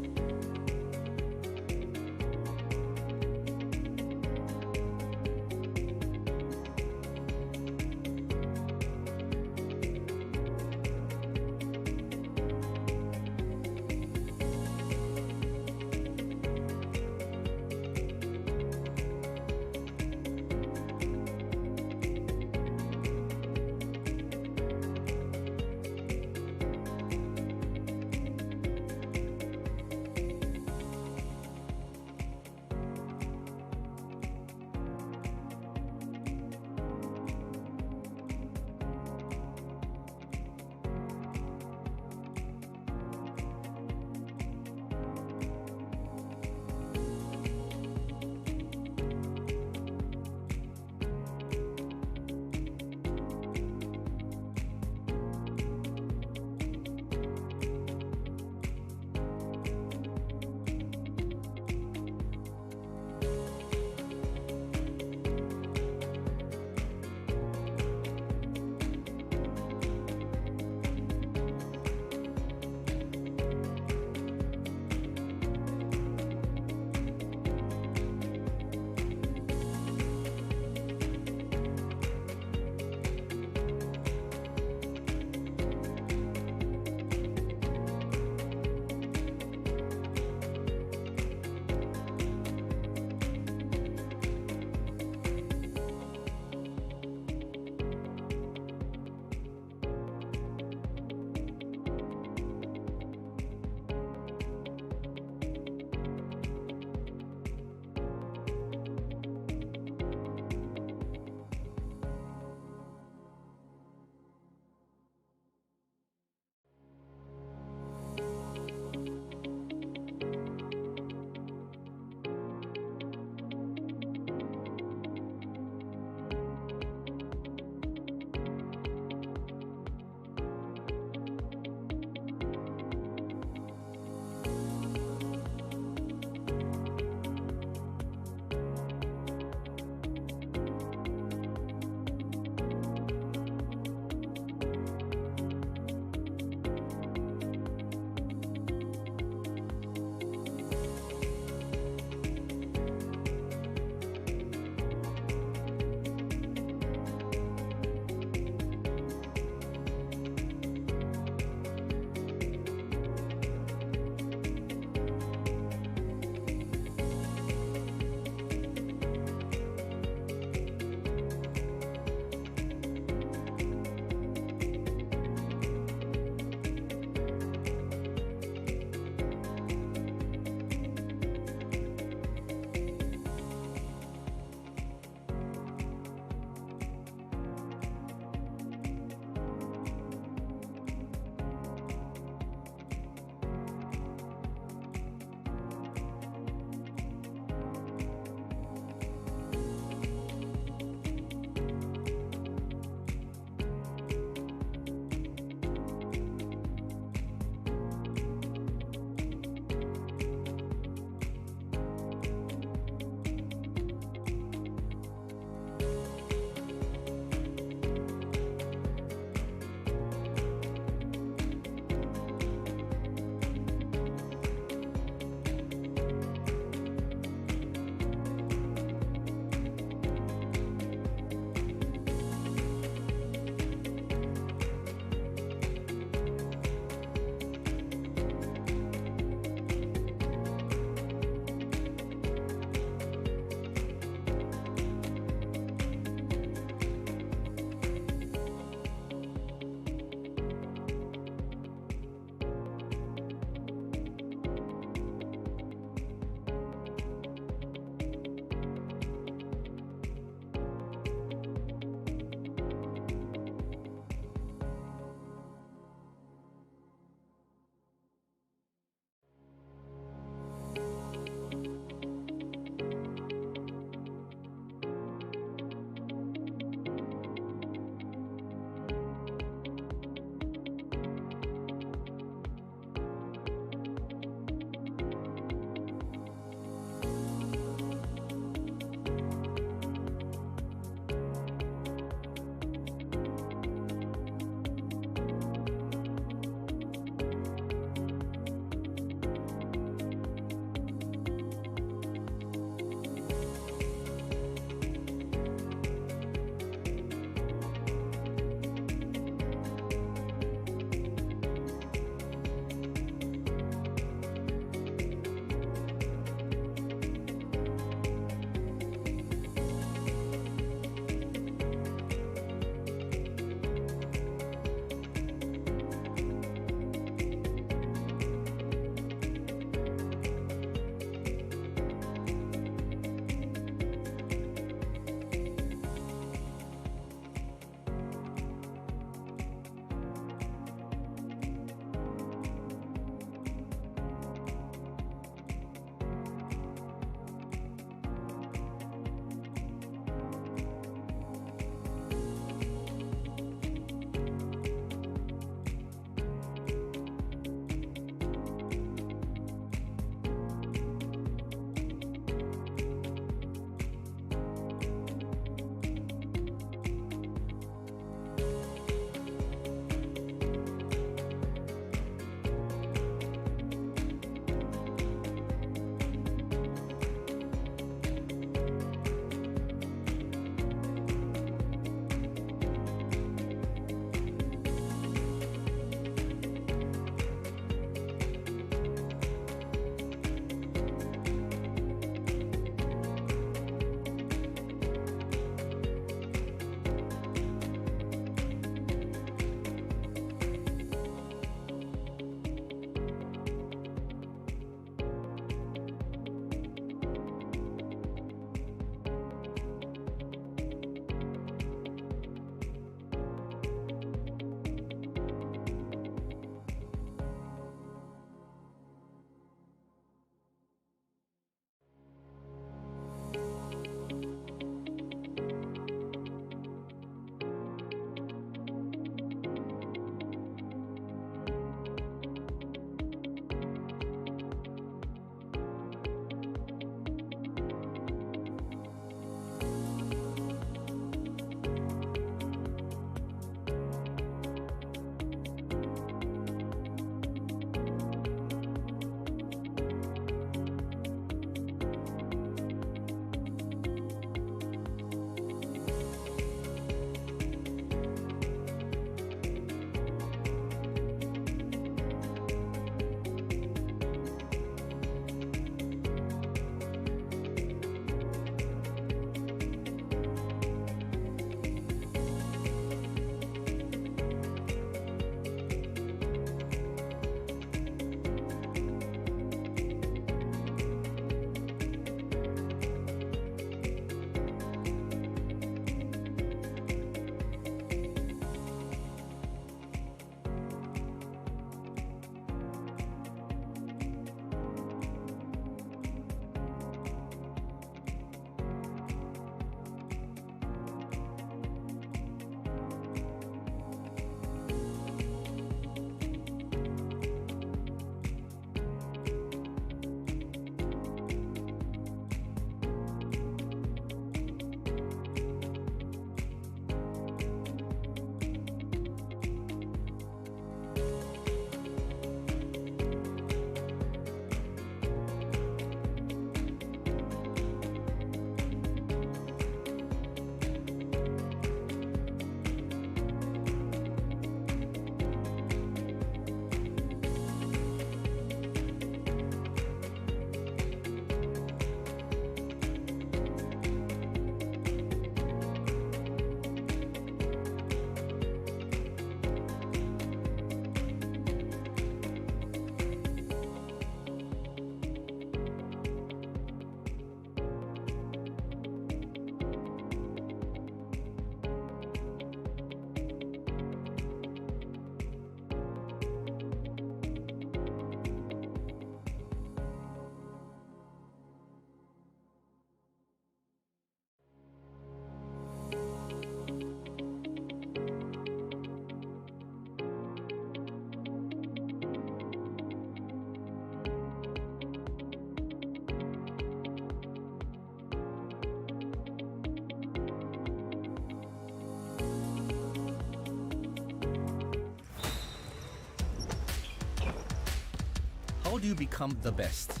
How do you become the best?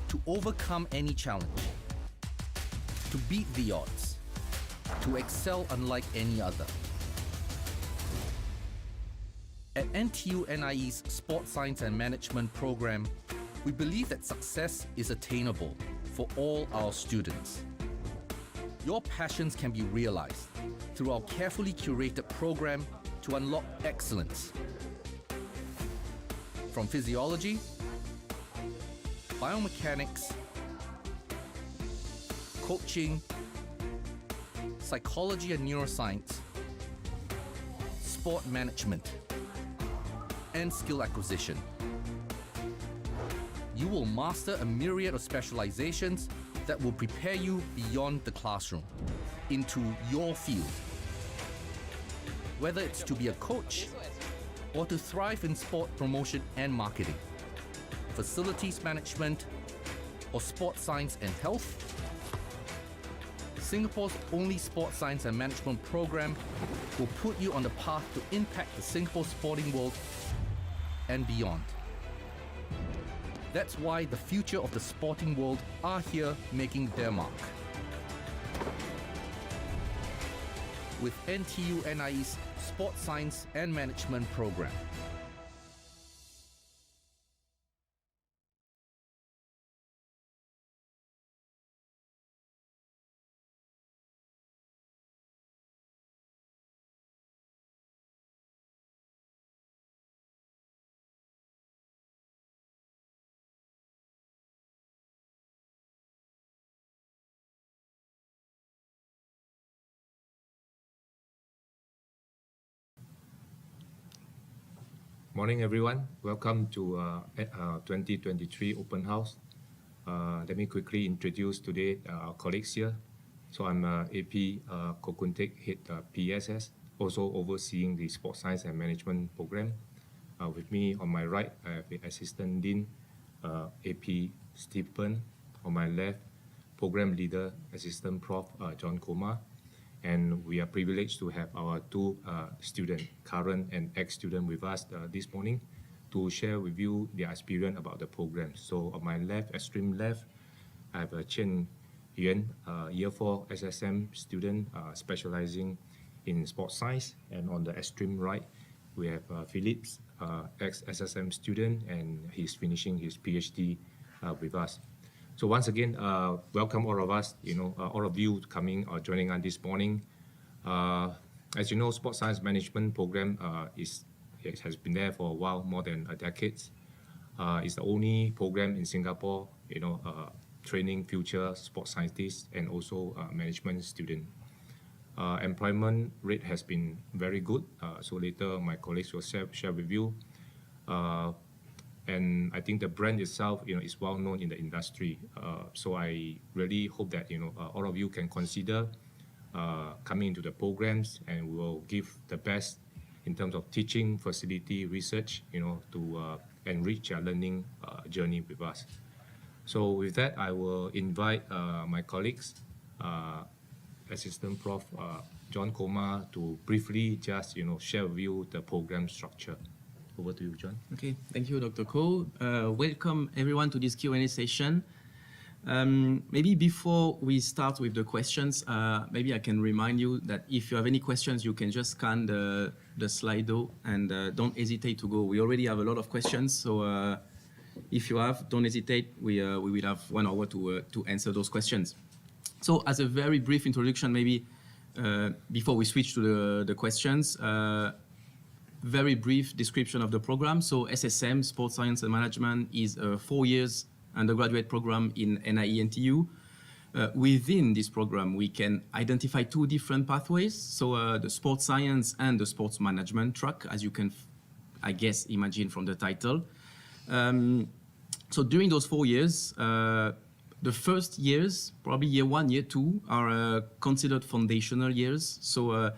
To overcome any challenge, to beat the odds, to excel unlike any other. At NTU NIE's Sports Science and Management program, we believe that success is attainable for all our students. Your passions can be realized through our carefully curated program to unlock excellence. From physiology, biomechanics, coaching, psychology and neuroscience, sport management, and skill acquisition. You will master a myriad of specializations that will prepare you beyond the classroom, into your field. Whether it's to be a coach or to thrive in sport promotion and marketing, facilities management, or sports science and health, Singapore's only sports science and management program will put you on the path to impact the Singapore sporting world and beyond. That's why the future of the sporting world are here making their mark. With NTU NIE's Sports Science and Management program. Morning, everyone. Welcome to 2023 Open House. Let me quickly introduce today our colleagues here. So I'm AP Kokuntek, Head PSS, also overseeing the Sports Science and Management program. With me on my right, I have Assistant Dean, AP Stephen. On my left, Program Leader, Assistant Prof. John Kumar. And we are privileged to have our two students, current and ex-student with us this morning to share with you their experience about the program. So on my left, extreme left, I have Chen Yuan, Year 4 SSM student specializing in sports science. And on the extreme right, we have Phillips, ex-SSM student, and he's finishing his PhD with us. So once again, welcome all of us, all of you coming or joining us this morning. As you know, Sports Science Management program has been there for a while, more than a decade. It's the only program in Singapore, training future sports scientists and also management students. Employment rate has been very good. So later my colleagues will share with you. And I think the brand itself, is well known in the industry. So I really hope that all of you can consider coming into the programs, and we will give the best in terms of teaching, facility, research, to enrich your learning journey with us. So with that, I will invite my colleagues, Assistant Prof. John Kumar, to briefly just share with you the program structure. Over to you, John. Okay, thank you, Dr. Koh. Welcome everyone to this Q&A session. Maybe before we start with the questions, maybe I can remind you that if you have any questions, you can just scan the Slido and don't hesitate to go. We already have a lot of questions, so if you have, don't hesitate. We will have 1 hour to answer those questions. So as a very brief introduction, maybe before we switch to the questions, very brief description of the program. So SSM, Sports Science and Management, is a 4 years undergraduate program in NIE NTU. Within this program, we can identify 2 different pathways. So the sports science and the sports management track, as you can, I guess, imagine from the title. So during those 4 years, the first years, probably year 1, year 2, are considered foundational years. So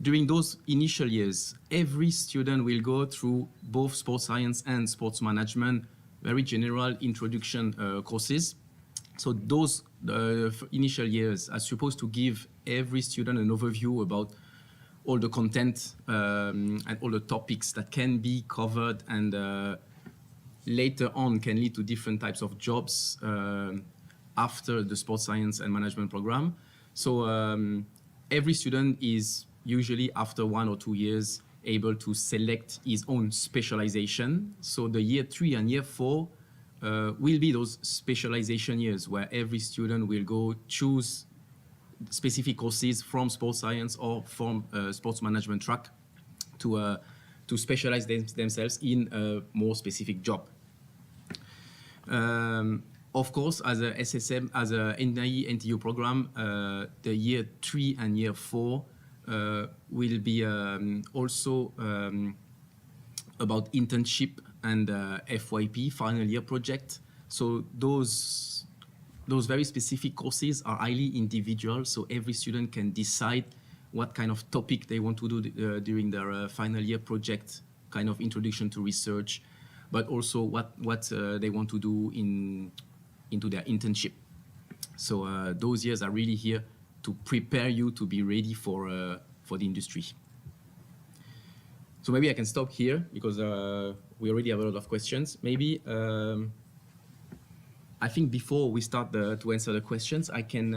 during those initial years, every student will go through both sports science and sports management, very general introduction courses. So those initial years are supposed to give every student an overview about all the content and all the topics that can be covered and later on can lead to different types of jobs after the sports science and management program. So every student is usually after 1 or 2 years able to select his own specialization. So the year 3 and year 4 will be those specialization years where every student will go choose specific courses from sports science or from sports management track to specialize themselves in a more specific job. Of course, as a SSM, as a NTU program, the year 3 and year 4 will be also about internship and FYP, final year project. So those very specific courses are highly individual, so every student can decide what kind of topic they want to do during their final year project, kind of introduction to research, but also what they want to do into their internship. So those years are really here to prepare you to be ready for the industry. So maybe I can stop here because we already have a lot of questions. Maybe I think before we start to answer the questions, I can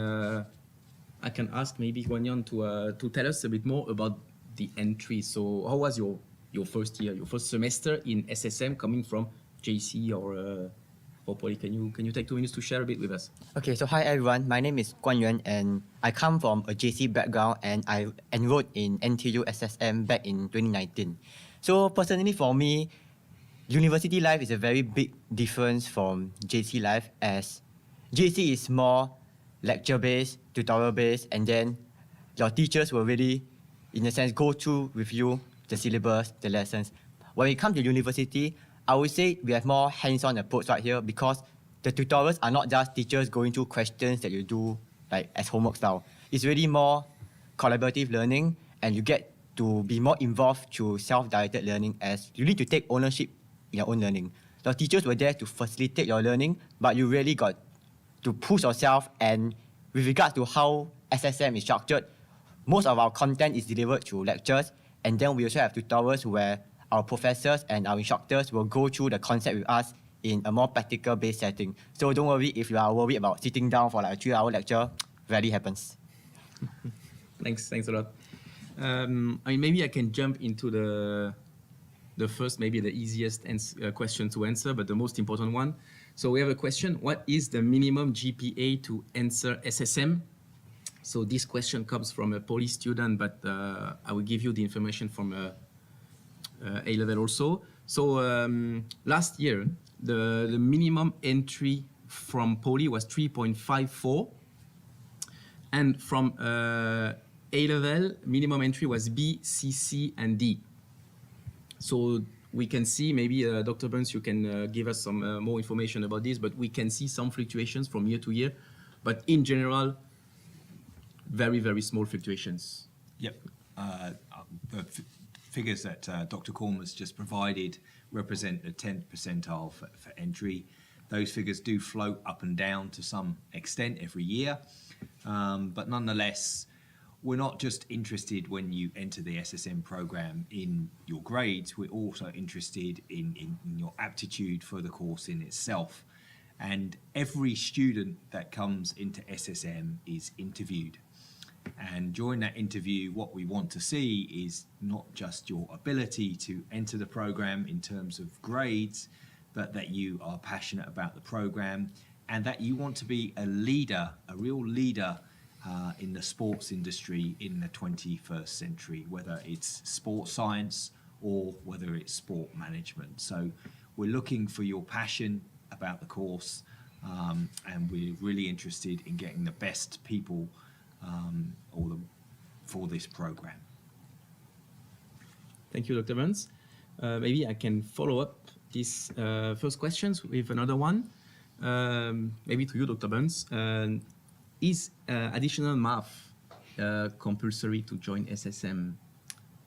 ask maybe Guanyan to tell us a bit more about the entry. So how was your first year, your first semester in SSM coming from JC or Poly? Can you take 2 minutes to share a bit with us? Okay, so hi everyone. My name is Guan Yuan and I come from a JC background and I enrolled in NTU SSM back in 2019. So personally for me, university life is a very big difference from JC life, as JC is more lecture-based, tutorial-based, and then your teachers will really, in a sense, go through with you the syllabus, the lessons. When it comes to university, I would say we have more hands-on approach right here because the tutorials are not just teachers going through questions that you do like as homework style. It's really more collaborative learning, and you get to be more involved through self-directed learning, as you need to take ownership in your own learning. The teachers were there to facilitate your learning, but you really got to push yourself. And with regards to how SSM is structured, most of our content is delivered through lectures, and then we also have tutorials where our professors and our instructors will go through the concept with us in a more practical-based setting. So don't worry if you are worried about sitting down for like a 3-hour lecture. Rarely happens. Thanks a lot. I mean, maybe I can jump into the first, maybe the easiest question to answer, but the most important one. So we have a question: what is the minimum GPA to enter SSM? So this question comes from a Poly student, but I will give you the information from A-level also. So last year, the minimum entry from Poly was 3.54, and from A-level, minimum entry was B, C, C, and D. So we can see, maybe Dr. Burns, you can give us some more information about this, but we can see some fluctuations from year to year. But in general, very, very small fluctuations. Yep. The figures that Dr. Korn has just provided represent the 10th percentile for entry. Those figures do float up and down to some extent every year. But nonetheless, we're not just interested when you enter the SSM program in your grades, we're also interested in your aptitude for the course in itself. And every student that comes into SSM is interviewed. And during that interview, what we want to see is not just your ability to enter the program in terms of grades, but that you are passionate about the program and that you want to be a leader, a real leader in the sports industry in the 21st century, whether it's sports science or whether it's sport management. So we're looking for your passion about the course, and we're really interested in getting the best people for this program. Thank you, Dr. Burns. Maybe I can follow up these first questions with another one. Maybe to you, Dr. Burns. Is additional math compulsory to join SSM?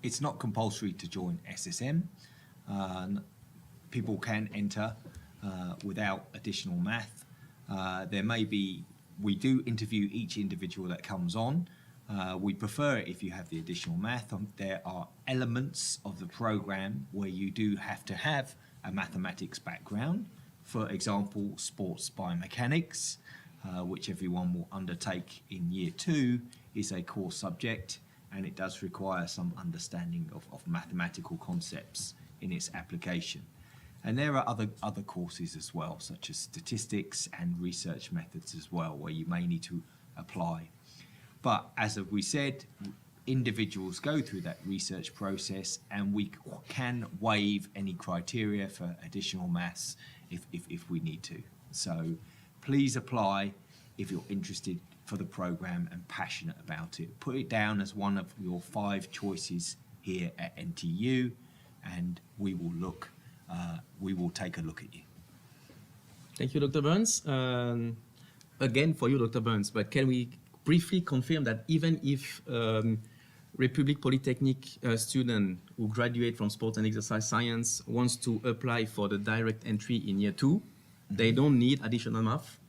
It's not compulsory to join SSM. People can enter without additional math. There may be, we do interview each individual that comes on. We prefer it if you have the additional math. There are elements of the program where you do have to have a mathematics background. For example, sports biomechanics, which everyone will undertake in year 2, is a core subject, and it does require some understanding of mathematical concepts in its application. And there are other courses as well, such as statistics and research methods as well, where you may need to apply. But as we said, individuals go through that research process, and we can waive any criteria for additional maths if we need to. So please apply if you're interested for the program and passionate about it. Put it down as one of your 5 choices here at NTU, and we will take a look at you. Thank you, Dr. Burns. Again, for you, Dr. Burns, but can we briefly confirm that even if Republic Polytechnic student who graduate from Sport and Exercise Science wants to apply for the direct entry in year 2, they don't need additional math?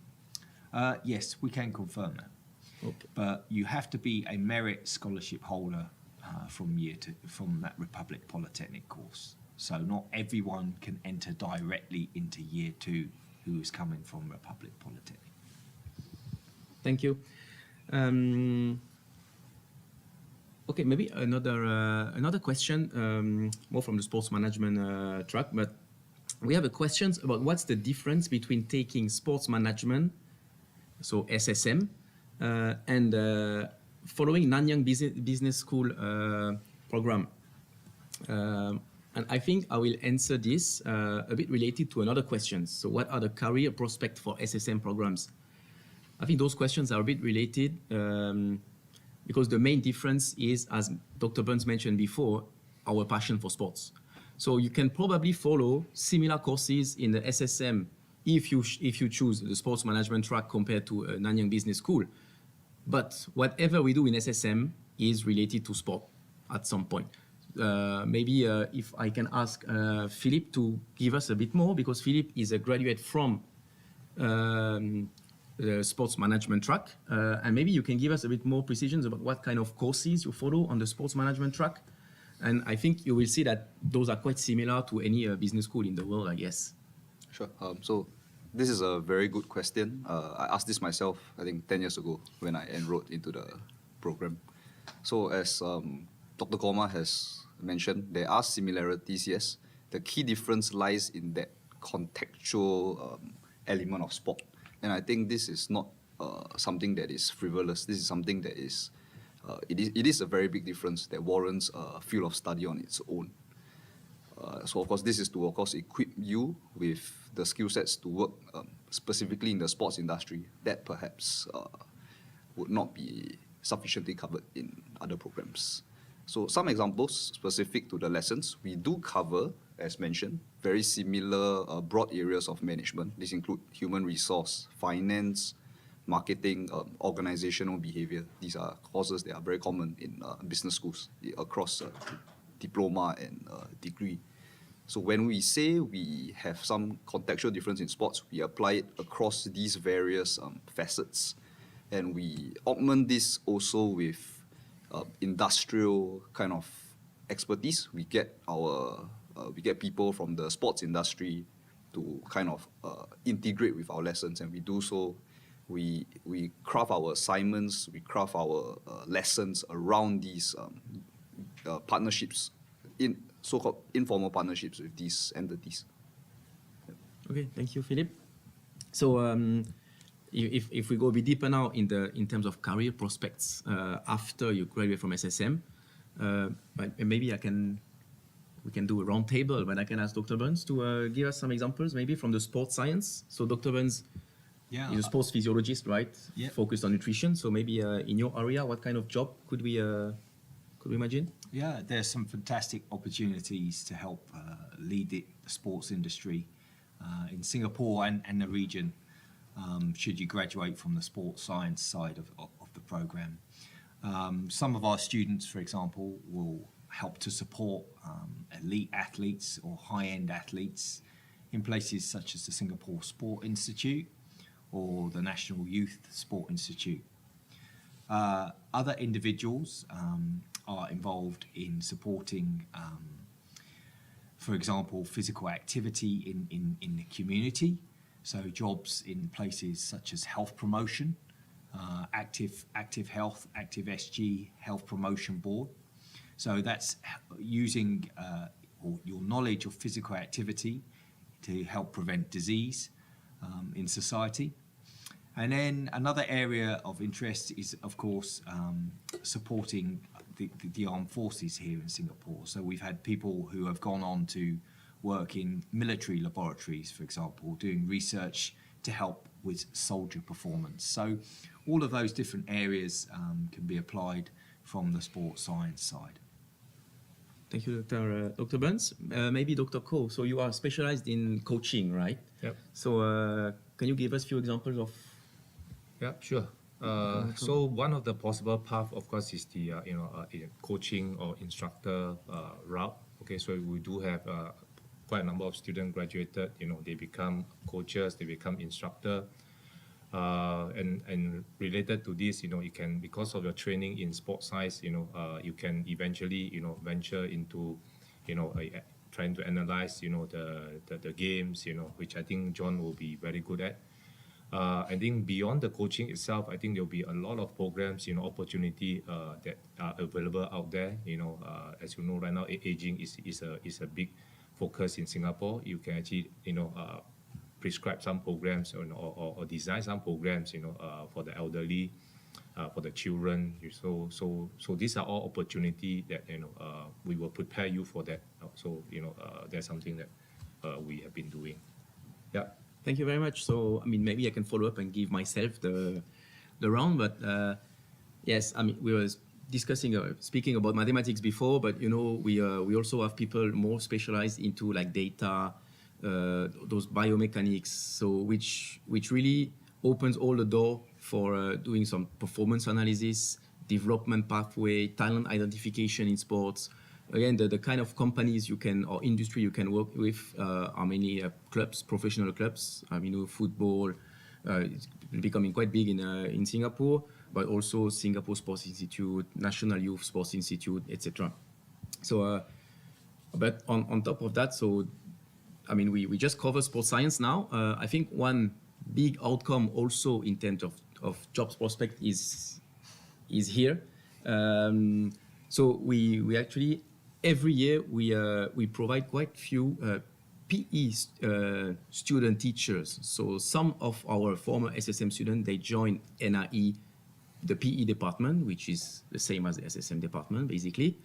Yes, we can confirm that. Okay. But you have to be a merit scholarship holder from that Republic Polytechnic course. So not everyone can enter directly into year 2 who is coming from Republic Polytechnic. Thank you. Okay, maybe another question, more from the sports management track, but we have a question about what's the difference between taking sports management, so SSM, and following Nanyang Business School program. And I think I will answer this a bit related to another question. So what are the career prospects for SSM programs? I think those questions are a bit related because the main difference is, as Dr. Burns mentioned before, our passion for sports. So you can probably follow similar courses in the SSM if you choose the sports management track compared to Nanyang Business School. But whatever we do in SSM is related to sport at some point. Maybe if I can ask Philip to give us a bit more, because Philip is a graduate from the sports management track, and maybe you can give us a bit more precision about what kind of courses you follow on the sports management track. And I think you will see that those are quite similar to any business school in the world, I guess. Sure. So this is a very good question. I asked this myself, I think 10 years ago when I enrolled into the program. So as Dr. Korma has mentioned, there are similarities, yes. The key difference lies in that contextual element of sport. And I think this is not something that is frivolous. This is something that is, it is a very big difference that warrants a field of study on its own. So of course, this is to of course equip you with the skill sets to work specifically in the sports industry that perhaps would not be sufficiently covered in other programs. So some examples specific to the lessons, we do cover, as mentioned, very similar broad areas of management. These include human resource, finance, marketing, organizational behavior. These are courses that are very common in business schools across diploma and degree. So when we say we have some contextual difference in sports, we apply it across these various facets. And we augment this also with industrial kind of expertise. We get people from the sports industry to kind of integrate with our lessons, and we do so. We craft our assignments, we craft our lessons around these partnerships, in so-called informal partnerships with these entities. Okay, thank you, Philip. So if we go a bit deeper now in terms of career prospects after you graduate from SSM, maybe we can do a round table, but I can ask Dr. Burns to give us some examples, maybe from the sports science. So Dr. Burns is a sports physiologist, right? Yeah. Focused on nutrition. So maybe in your area, what kind of job could we imagine? Yeah, there's some fantastic opportunities to help lead the sports industry in Singapore and the region, should you graduate from the sports science side of the program. Some of our students, for example, will help to support elite athletes or high-end athletes in places such as the Singapore Sport Institute or the National Youth Sport Institute. Other individuals are involved in supporting for example, physical activity in the community, so jobs in places such as health promotion, Active Health, Active SG, Health Promotion Board. So that's using your knowledge of physical activity to help prevent disease in society. And then another area of interest is, of course, supporting the armed forces here in Singapore. So we've had people who have gone on to work in military laboratories, for example, doing research to help with soldier performance. So all of those different areas can be applied from the sports science side. Thank you, Dr. Burns. Maybe Dr. Ko. So you are specialized in coaching, right? Yep. So can you give us a few examples of? Yeah, sure. So one of the possible path, of course, is the coaching or instructor route. Okay, so we do have quite a number of students graduated. They become coaches, they become instructor, and related to this, you can, because of your training in sports science, you can eventually venture into trying to analyze the games, which I think John will be very good at. I think beyond the coaching itself, I think there'll be a lot of programs, opportunity that are available out there. As you know, right now, aging is a big focus in Singapore. You can actually, prescribe some programs or design some programs, for the elderly, for the children. So these are all opportunity that we will prepare you for that. So that's something that we have been doing. Yeah. Thank you very much. So, maybe I can follow up and give myself the round, but yes, we were speaking about mathematics before, but we also have people more specialized into like data, those biomechanics, so which really opens all the door for doing some performance analysis, development pathway, talent identification in sports. Again, the kind of companies or industry you can work with are many clubs, professional clubs. Football is becoming quite big in Singapore, but also Singapore Sports Institute, National Youth Sports Institute, etc. So, but on top of that, so we just cover sports science now. I think one big outcome also in terms of jobs prospect is here. So we actually every year we provide quite few PE student teachers. So some of our former SSM students, they join NIE, the PE department, which is the same as the SSM department, basically,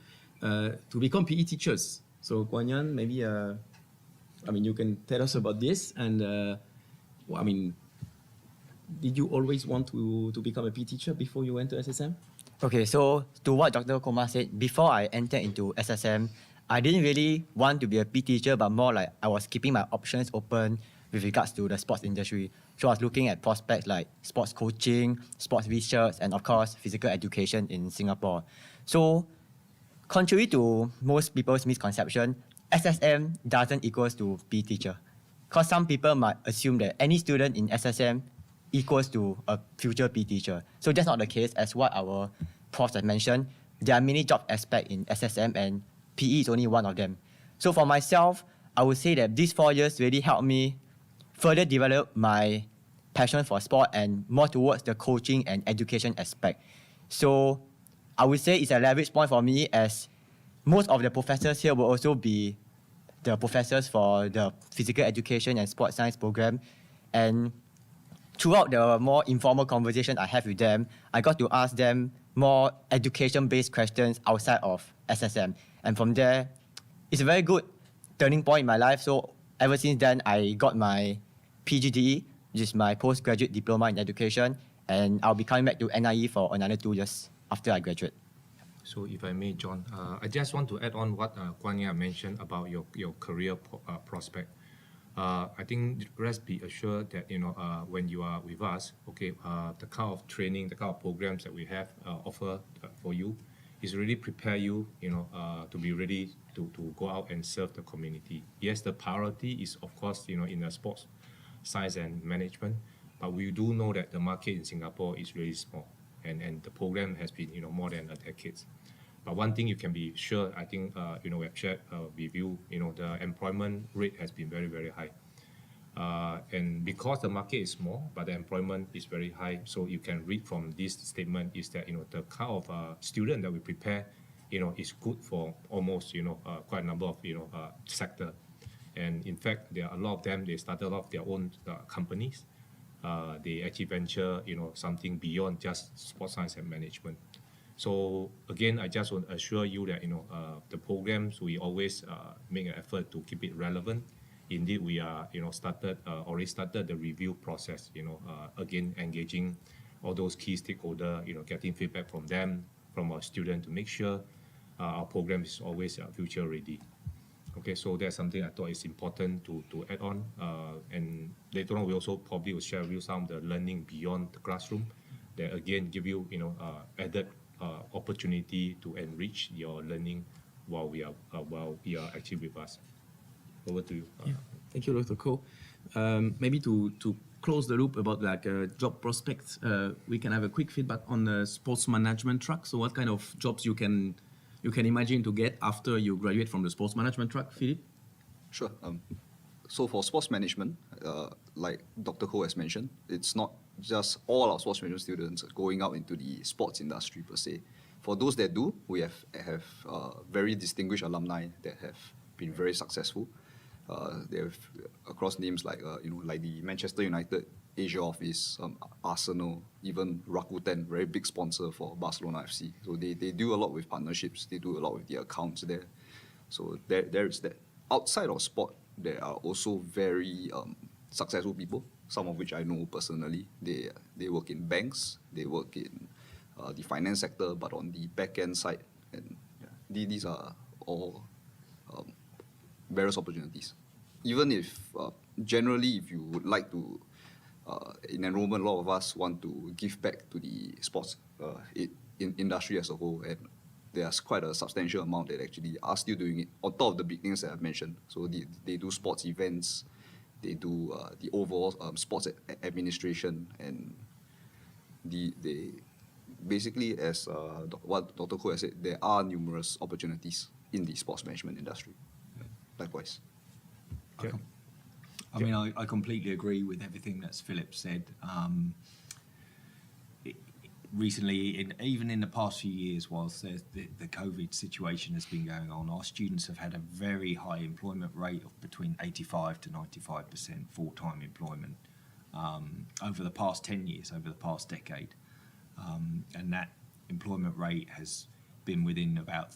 to become PE teachers. So Guan Yan, maybe you can tell us about this. And did you always want to become a PE teacher before you went to SSM? Okay, so to what Dr. Kumar said, before I entered into SSM, I didn't really want to be a PE teacher, but more like I was keeping my options open with regards to the sports industry. So I was looking at prospects like sports coaching, sports research, and of course, physical education in Singapore. So contrary to most people's misconception, SSM doesn't equals to PE teacher. Because some people might assume that any student in SSM equals to a future PE teacher. So that's not the case, as what our profs have mentioned. There are many job aspects in SSM, and PE is only one of them. So for myself, I would say that these 4 years really helped me further develop my passion for sport and more towards the coaching and education aspect. So I would say it's a leverage point for me, as most of the professors here will also be the professors for the physical education and sports science program. And throughout the more informal conversation I have with them, I got to ask them more education-based questions outside of SSM. And from there, it's a very good turning point in my life. So ever since then, I got my PGDE, which is my postgraduate diploma in education, and I'll be coming back to NIE for another 2 years after I graduate. So if I may, John, I just want to add on what Guan Yan mentioned about your career prospect. I think rest be assured that when you are with us, okay, the kind of training, the kind of programs that we have offer for you is really prepare you, to be ready to go out and serve the community. Yes, the priority is of course in the sports science and management, but we do know that the market in Singapore is really small, and the program has been more than a decade. But one thing you can be sure, I think, we have shared with you, the employment rate has been very, very high. And because the market is small, but the employment is very high, so you can read from this statement is that, the kind of student that we prepare, is good for almost, quite a number of, sector. And in fact, there are a lot of them, they started off their own companies. They actually venture, something beyond just sports science and management. So again, I just want to assure you that, the programs, we always make an effort to keep it relevant. Indeed, we are, already started the review process, again, engaging all those key stakeholders, getting feedback from them, from our students to make sure our program is always future ready. Okay, so that's something I thought is important to add on. And later on, we also probably will share with you some of the learning beyond the classroom that again give you, added opportunity to enrich your learning while you are actually with us. Over to you. Yeah. Thank you, Dr. Koh. Maybe to close the loop about job prospects, we can have a quick feedback on the sports management track. So what kind of jobs you can imagine to get after you graduate from the sports management track, Philip? Sure. So for sports management, like Dr. Koh has mentioned, it's not just all our sports management students going out into the sports industry per se. For those that do, we have very distinguished alumni that have been very successful. They have across names like like the Manchester United Asia office, Arsenal, even Rakuten, very big sponsor for Barcelona FC. So they do a lot with partnerships. They do a lot with the accounts there. So there is that. Outside of sport, there are also very successful people. Some of which I know personally. They work in banks. They work in the finance sector, but on the back end side. And these are all various opportunities. Even if generally, if you would like to, in enrollment, a lot of us want to give back to the sports in industry as a whole, and there's quite a substantial amount that actually are still doing it on top of the big things that I've mentioned. So they do sports events, they do the overall sports administration, and they basically, as what Dr. Koh has said, there are numerous opportunities in the sports management industry. Likewise. Okay. I mean, I completely agree with everything that Philip said. Recently, even in the past few years, whilst the COVID situation has been going on, our students have had a very high employment rate of between 85 to 95% full-time employment over the past 10 years, over the past decade. And that employment rate has been within about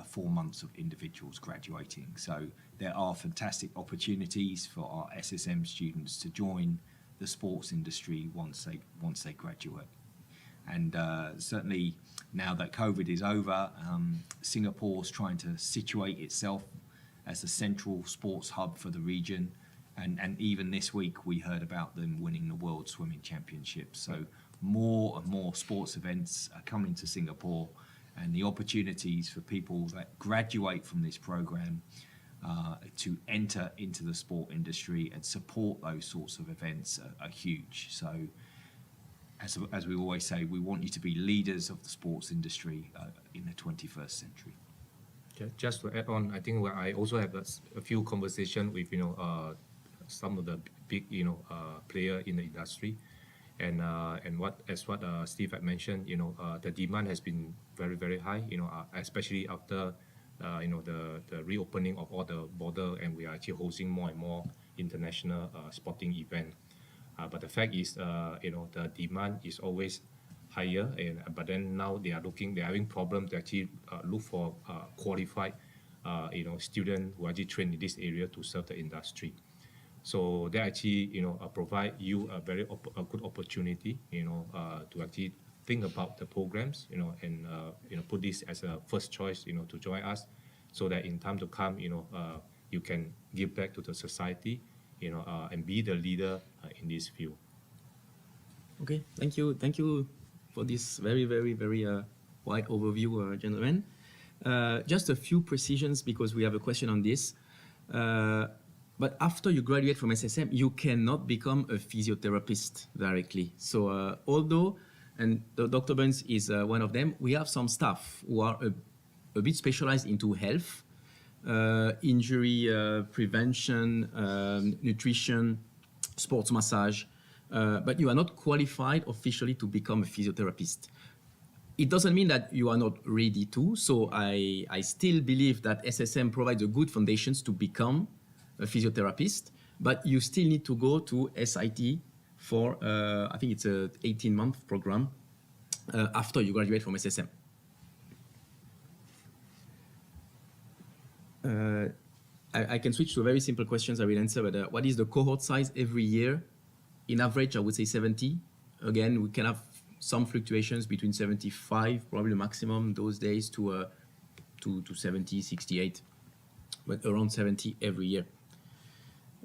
4 months of individuals graduating. So there are fantastic opportunities for our SSM students to join the sports industry once they graduate. And certainly now that COVID is over, Singapore's trying to situate itself as a central sports hub for the region. And even this week we heard about them winning the World Swimming Championships. So more and more sports events are coming to Singapore, and the opportunities for people that graduate from this program to enter into the sport industry and support those sorts of events are huge. So as we always say, we want you to be leaders of the sports industry in the 21st century. Okay, just to add on, I think I also have a few conversations with some of the big player in the industry, and what Steve had mentioned, the demand has been very, very high, especially after the reopening of all the border, and we are actually hosting more and more international sporting events. But the fact is, the demand is always higher, but then now they're having problems to actually look for qualified, students who actually train in this area to serve the industry. So they actually, provide you a very good opportunity, to actually think about the programs, and put this as a first choice, to join us, so that in time to come, you can give back to the society, and be the leader in this field. Okay, thank you for this very, very, very wide overview, gentlemen. Just a few precisions because we have a question on this. But after you graduate from SSM, you cannot become a physiotherapist directly. So although, and Dr. Burns is one of them, we have some staff who are a bit specialized into health, injury prevention, nutrition, sports massage, but you are not qualified officially to become a physiotherapist. It doesn't mean that you are not ready to, so I still believe that SSM provides a good foundations to become a physiotherapist, but you still need to go to SIT for, I think it's a 18-month program after you graduate from SSM. I can switch to very simple questions I will answer, but what is the cohort size every year? In average, I would say 70. Again, we can have some fluctuations between 75, probably maximum those days, to 70, 68, but around 70 every year.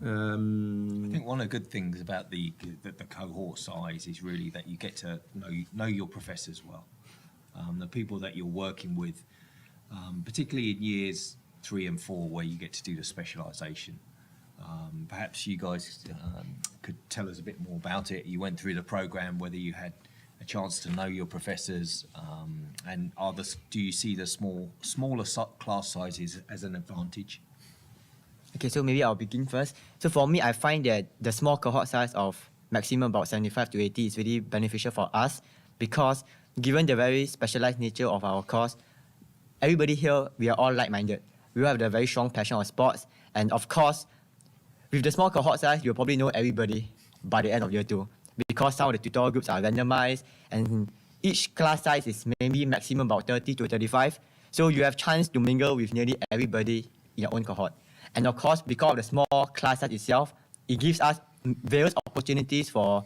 I think one of the good things about the cohort size is really that you get to know your professors well. The people that you're working with, particularly in years 3 and 4, where you get to do the specialisation. Perhaps you guys could tell us a bit more about it. You went through the programme, whether you had a chance to know your professors, and do you see the smaller class sizes as an advantage? Okay, so maybe I'll begin first. So for me, I find that the small cohort size of maximum about 75 to 80 is really beneficial for us, because given the very specialized nature of our course, everybody here, we are all like-minded. We all have the very strong passion of sports, and of course, with the small cohort size, you'll probably know everybody by the end of year 2, because some of the tutorial groups are randomized, and each class size is maybe maximum about 30 to 35. So you have chance to mingle with nearly everybody in your own cohort. And of course, because of the small class size itself, it gives us various opportunities for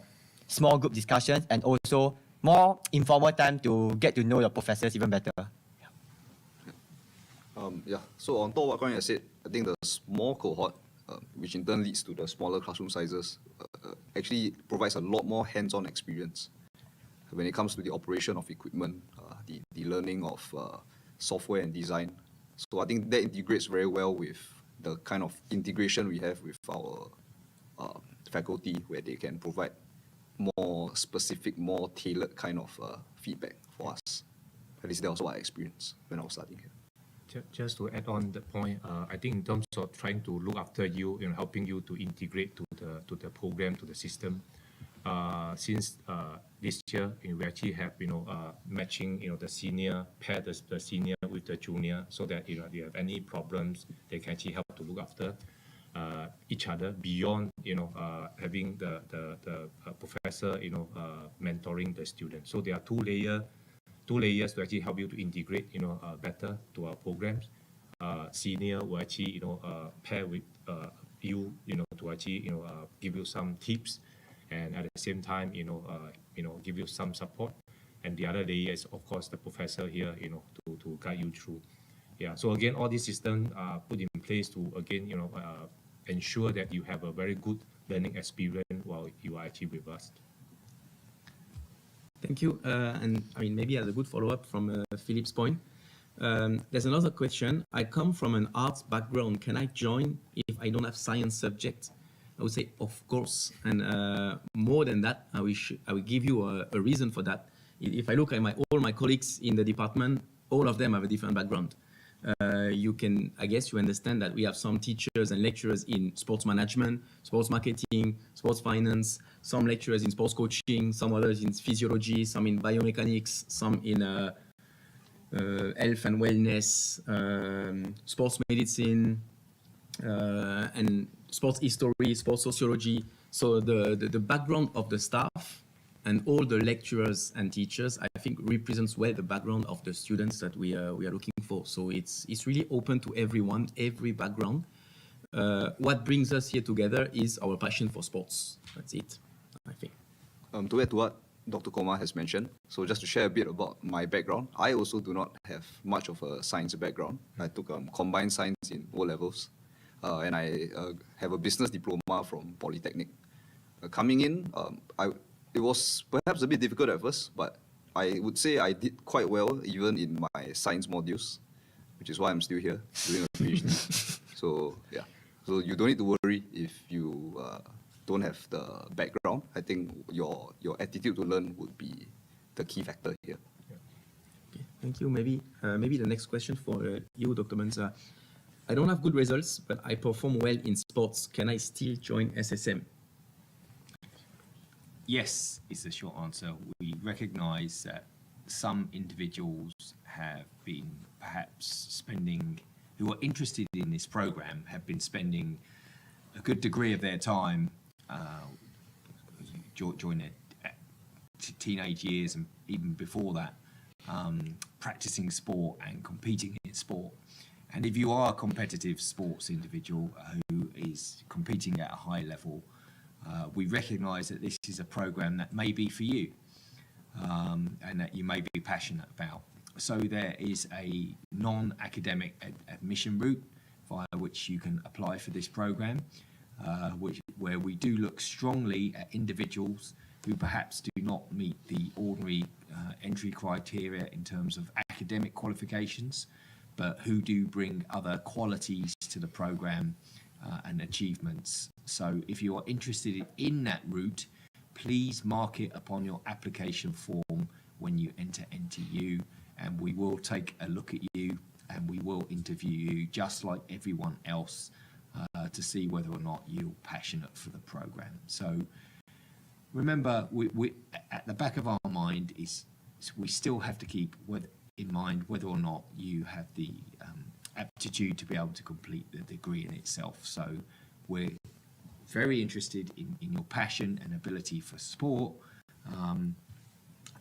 small group discussions and also more informal time to get to know your professors even better. So on top of what Guan Yuan said, I think the small cohort, which in turn leads to the smaller classroom sizes, actually provides a lot more hands-on experience when it comes to the operation of equipment, the learning of software and design. So I think that integrates very well with the kind of integration we have with our faculty, where they can provide more specific, more tailored kind of feedback for us. At least that was what I experienced when I was studying here. Just to add on the point, I think in terms of trying to look after you, helping you to integrate to the program, to the system. Since this year, we actually have matching the senior, pair the senior with the junior, so that if you have any problems, they can actually help to look after each other beyond having the professor mentoring the student. So there are two layers to actually help you to integrate better to our programs. Senior will actually pair with you to actually give you some tips, and at the same time give you some support. And the other layer is, of course, the professor here to guide you through. So again, all these systems are put in place to again ensure that you have a very good learning experience while you are actually with us. Thank you. And I mean, maybe as a good follow-up from Philip's point, there's another question. I come from an arts background. Can I join if I don't have science subject? I would say, of course. And more than that, I will give you a reason for that. If I look at all my colleagues in the department, all of them have a different background. I guess you understand that we have some teachers and lecturers in sports management, sports marketing, sports finance, some lecturers in sports coaching, some others in physiology, some in biomechanics, some in health and wellness, sports medicine, and sports history, sports sociology. So the background of the staff and all the lecturers and teachers, I think, represents well the background of the students that we are looking for. So it's really open to everyone, every background. What brings us here together is our passion for sports. That's it, I think. To add to what Dr. Koma has mentioned, so just to share a bit about my background, I also do not have much of a science background. I took combined science in O-levels, and I have a business diploma from Polytechnic. Coming in, it was perhaps a bit difficult at first, but I would say I did quite well even in my science modules, which is why I'm still here doing a PhD. So so you don't need to worry if you don't have the background. I think your attitude to learn would be the key factor here. Okay, Thank you. Maybe the next question for you, Dr. Mensa. I don't have good results, but I perform well in sports. Can I still join SSM? Yes, is the short answer. We recognise that some individuals have been perhaps who are interested in this programme, have been spending a good degree of their time during their teenage years and even before that, practicing sport and competing in sport. And if you are a competitive sports individual who is competing at a high level, we recognise that this is a programme that may be for you and that you may be passionate about. So there is a non-academic admission route via which you can apply for this programme, where we do look strongly at individuals who perhaps do not meet the ordinary entry criteria in terms of academic qualifications, but who do bring other qualities to the programme and achievements. So if you are interested in that route, please mark it upon your application form when you enter NTU, and we will take a look at you and we will interview you just like everyone else to see whether or not you're passionate for the programme. So remember, we at the back of our mind is we still have to keep in mind whether or not you have the aptitude to be able to complete the degree in itself. So we're very interested in your passion and ability for sport,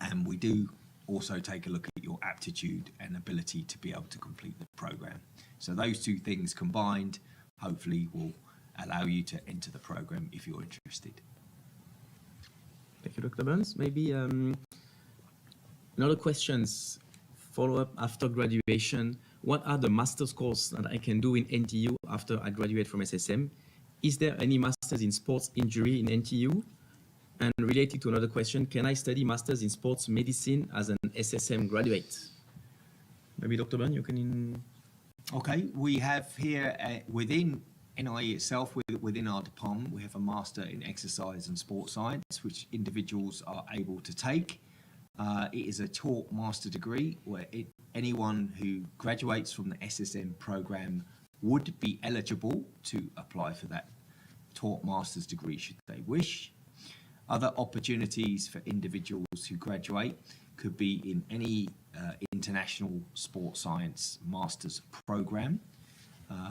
and we do also take a look at your aptitude and ability to be able to complete the programme. So those two things combined hopefully will allow you to enter the programme if you're interested. Thank you, Dr. Burns. Maybe another questions, follow-up after graduation. What are the master's courses that I can do in NTU after I graduate from SSM? Is there any master's in sports injury in NTU? And related to another question, can I study master's in sports medicine as an SSM graduate? Maybe Dr. Burns, you can... Okay, we have here within NIE itself, within our department, we have a Master in Exercise and Sport Science, which individuals are able to take. It is a taught master degree where anyone who graduates from the SSM program would be eligible to apply for that taught master's degree should they wish. Other opportunities for individuals who graduate could be in any international sports science master's program.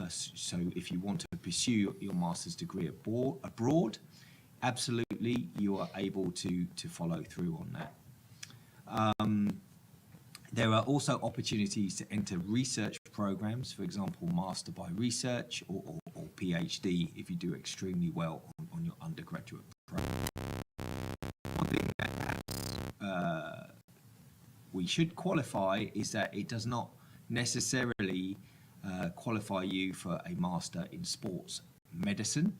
So if you want to pursue your master's degree abroad, absolutely you are able to follow through on that. There are also opportunities to enter research programs, for example, Master by Research or PhD if you do extremely well on your undergraduate program. One thing that perhaps we should qualify is that it does not necessarily qualify you for a Master in Sports Medicine.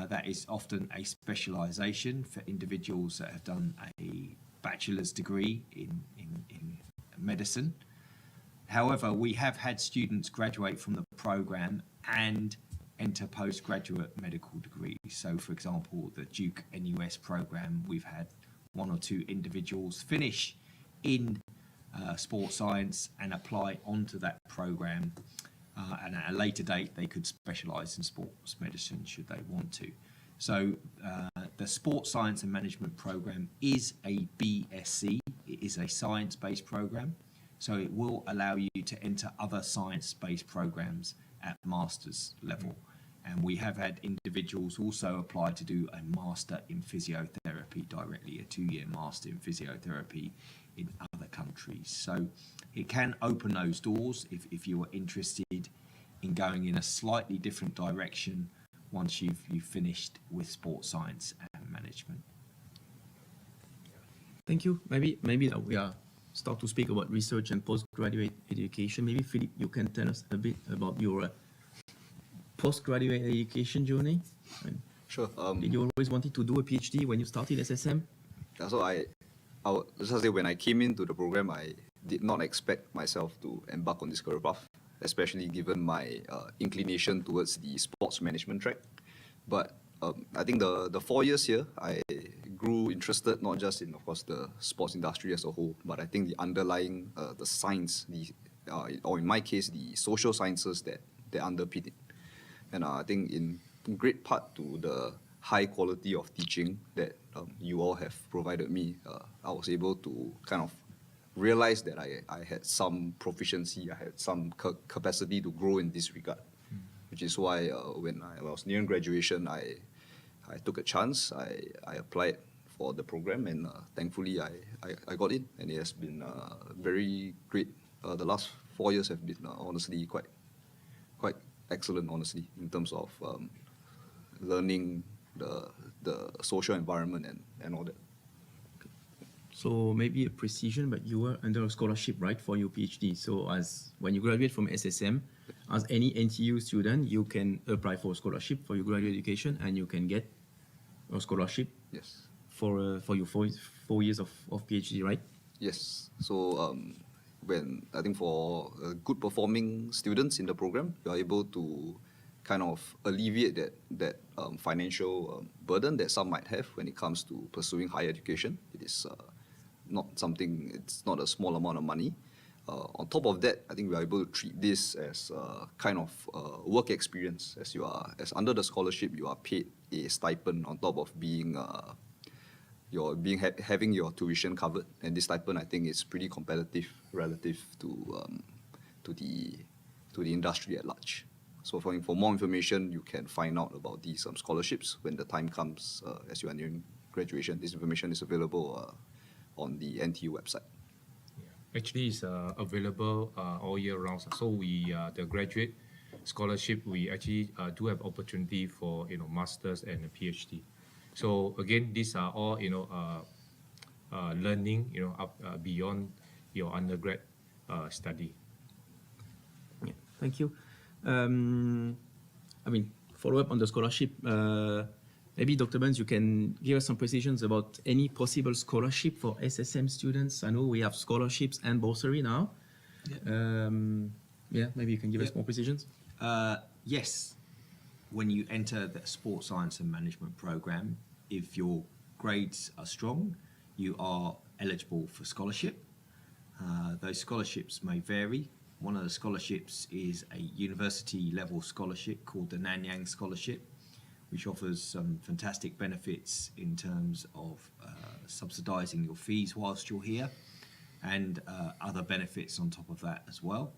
That is often a specialisation for individuals that have done a bachelor's degree in medicine. However, we have had students graduate from the program and enter postgraduate medical degrees. So, for example, the Duke NUS program, we've had one or two individuals finish in sports science and apply onto that program, and at a later date they could specialise in sports medicine should they want to. So the Sports Science and Management program is a BSc. It is a science-based program, so it will allow you to enter other science-based programs at master's level. And we have had individuals also apply to do a Master in Physiotherapy directly, a 2-year Master in Physiotherapy in other countries. So it can open those doors if you are interested in going in a slightly different direction once you've finished with sports science and management. Thank you. Maybe we are start to speak about research and postgraduate education. Maybe Philip, you can tell us a bit about your postgraduate education journey. Sure. Did you always wanted to do a PhD when you started SSM? Yeah, so I would just say when I came into the program, I did not expect myself to embark on this career path, especially given my inclination towards the sports management track. But I think the 4 years here, I grew interested not just in, of course, the sports industry as a whole, but I think the underlying, the science, or in my case, the social sciences that underpin it. And I think in great part to the high quality of teaching that you all have provided me, I was able to kind of realize that I had some proficiency, I had some capacity to grow in this regard, which is why when I was nearing graduation, I took a chance, I applied for the program, and thankfully I got in, and it has been very great. The last 4 years have been honestly quite excellent, honestly, in terms of learning the social environment and all that. So maybe a precision, but you were under a scholarship, right, for your PhD. So as when you graduate from SSM, as any NTU student, you can apply for a scholarship for your graduate education, and you can get a scholarship. Yes. For your 4 years of PhD, right? Yes. So when I think for good performing students in the program, you are able to kind of alleviate that financial burden that some might have when it comes to pursuing higher education. It is it's not a small amount of money. On top of that, I think we are able to treat this as a kind of work experience. As under the scholarship, you are paid a stipend on top of having your tuition covered, and this stipend, I think, is pretty competitive relative to the industry at large. So for more information, you can find out about these scholarships when the time comes as you are nearing graduation. This information is available on the NTU website. Actually, it's available all year round. So the graduate scholarship, we actually do have opportunity for masters and a PhD. So again, these are all learning up beyond your undergrad study. Yeah, thank you. Follow up on the scholarship. Maybe Dr. Burns, you can give us some precisions about any possible scholarship for SSM students. I know we have scholarships and bursary now. Yeah, maybe you can give us more precisions. Yes. When you enter the sports science and management program, if your grades are strong, you are eligible for scholarship. Those scholarships may vary. One of the scholarships is a university level scholarship called the Nanyang Scholarship, which offers some fantastic benefits in terms of subsidizing your fees whilst you're here, and other benefits on top of that as well.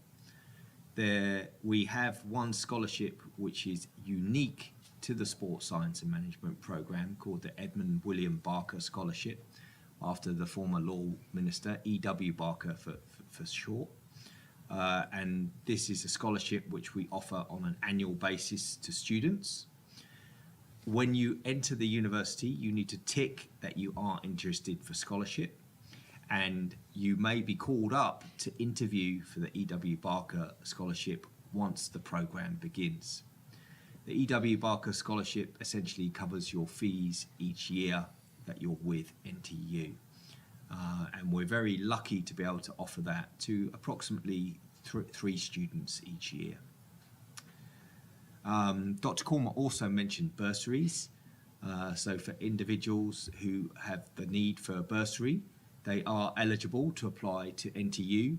We have one scholarship which is unique to the Sports Science and Management program called the Edmund William Barker Scholarship, after the former law minister, E.W. Barker for short. And this is a scholarship which we offer on an annual basis to students. When you enter the university, you need to tick that you are interested for scholarship, and you may be called up to interview for the E.W. Barker Scholarship once the program begins. The E.W. Barker Scholarship essentially covers your fees each year that you're with NTU. And we're very lucky to be able to offer that to approximately three students each year. Dr. Korma also mentioned bursaries. So for individuals who have the need for a bursary, they are eligible to apply to NTU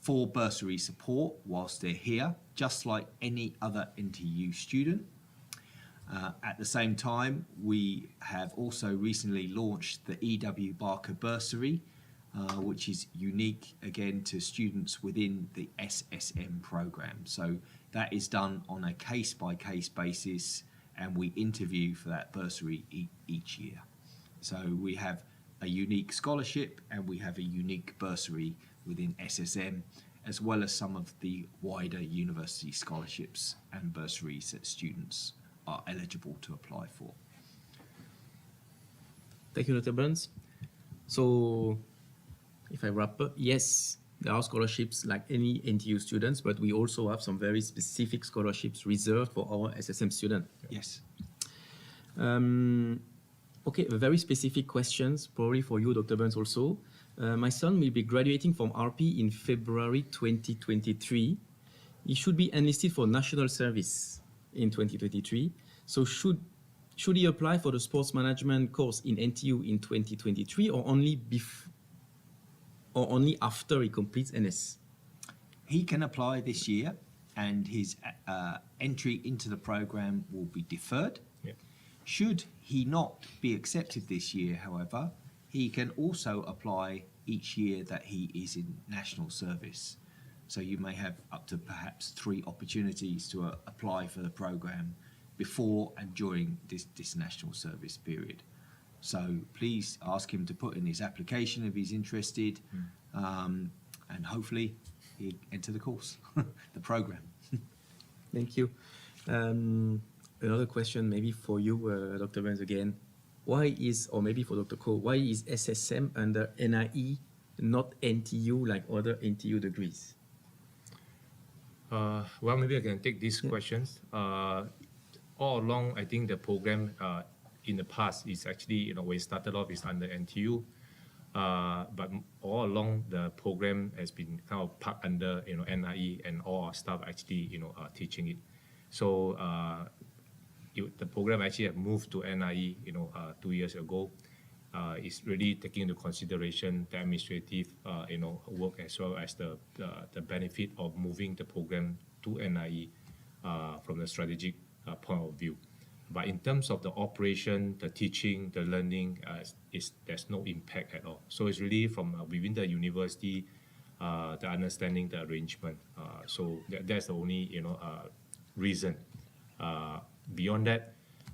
for bursary support whilst they're here, just like any other NTU student. At the same time, we have also recently launched the E.W. Barker Bursary, which is unique again to students within the SSM program. So that is done on a case-by-case basis, and we interview for that bursary each year. So we have a unique scholarship and we have a unique bursary within SSM, as well as some of the wider university scholarships and bursaries that students are eligible to apply for. Thank you, Dr. Burns. So if I wrap up, yes, there are scholarships like any NTU students, but we also have some very specific scholarships reserved for our SSM students. Yes. Okay, a very specific questions, probably for you, Dr. Burns, also. My son will be graduating from RP in February 2023. He should be enlisted for national service in 2023. So should should he apply for the sports management course in NTU in 2023 or only after he completes NS? He can apply this year, and his entry into the program will be deferred. Yeah. Should he not be accepted this year, however, he can also apply each year that he is in national service. So you may have up to perhaps 3 opportunities to apply for the program before and during this national service period. So please ask him to put in his application if he's interested, and hopefully he'll enter the course, the program. Thank you. Another question maybe for you, Dr. Burns again. Why is, or maybe for Dr. Ko, why is SSM under NIE, not NTU like other NTU degrees? Well, maybe I can take these questions. All along, I think the program in the past is actually, when it started off, is under NTU. But all along, the program has been kind of parked under, NIE, and all our staff actually, are teaching it. So the program actually have moved to NIE, 2 years ago. It's really taking into consideration the administrative, work, as well as the benefit of moving the program to NIE from the strategic point of view. But in terms of the operation, the teaching, the learning, there's no impact at all. So it's really from within the university, the understanding, the arrangement. So that's the only reason. Beyond that,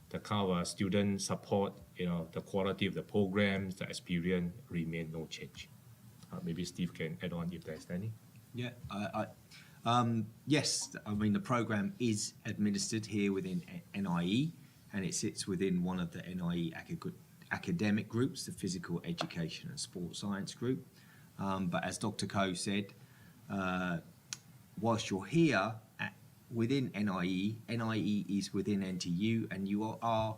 the kind of student support, the quality of the programs, the experience remain no change. Maybe Steve can add on if there's any. Yeah, yes, I mean, the program is administered here within NIE, and it sits within one of the NIE academic groups, the Physical Education and Sports Science group. But as Dr. Ko said, whilst you're here within NIE, NIE is within NTU, and you are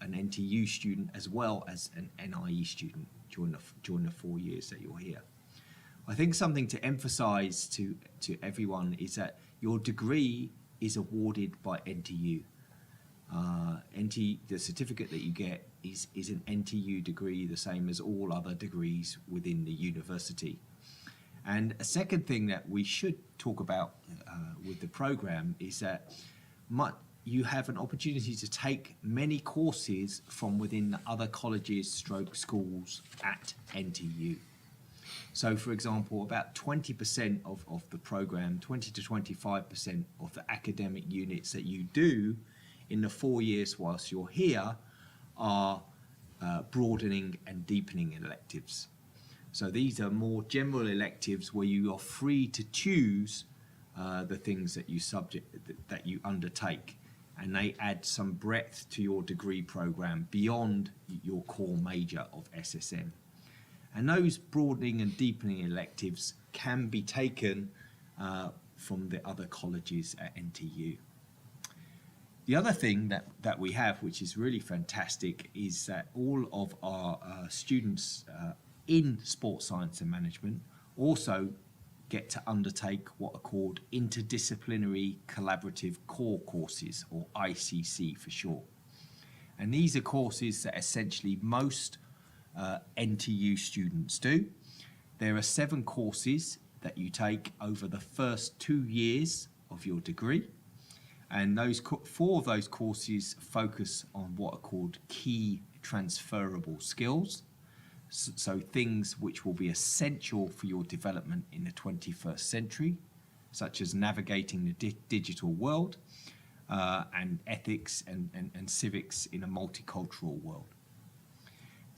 an NTU student as well as an NIE student during the 4 years that you're here. I think something to emphasize to everyone is that your degree is awarded by NTU. The certificate that you get is an NTU degree, the same as all other degrees within the university. And a second thing that we should talk about with the program is that you have an opportunity to take many courses from within the other colleges / schools at NTU. So, for example, about 20% of the program, 20 to 25% of the academic units that you do in the 4 years whilst you're here are broadening and deepening electives. So these are more general electives where you are free to choose the things that you undertake, and they add some breadth to your degree program beyond your core major of SSM. And those broadening and deepening electives can be taken from the other colleges at NTU. The other thing that we have, which is really fantastic, is that all of our students in sports science and management also get to undertake what are called interdisciplinary collaborative core courses, or ICC for short. And these are courses that essentially most NTU students do. There are 7 courses that you take over the first 2 years of your degree, and 4 of those courses focus on what are called key transferable skills, so things which will be essential for your development in the 21st century, such as navigating the digital world and ethics and civics in a multicultural world.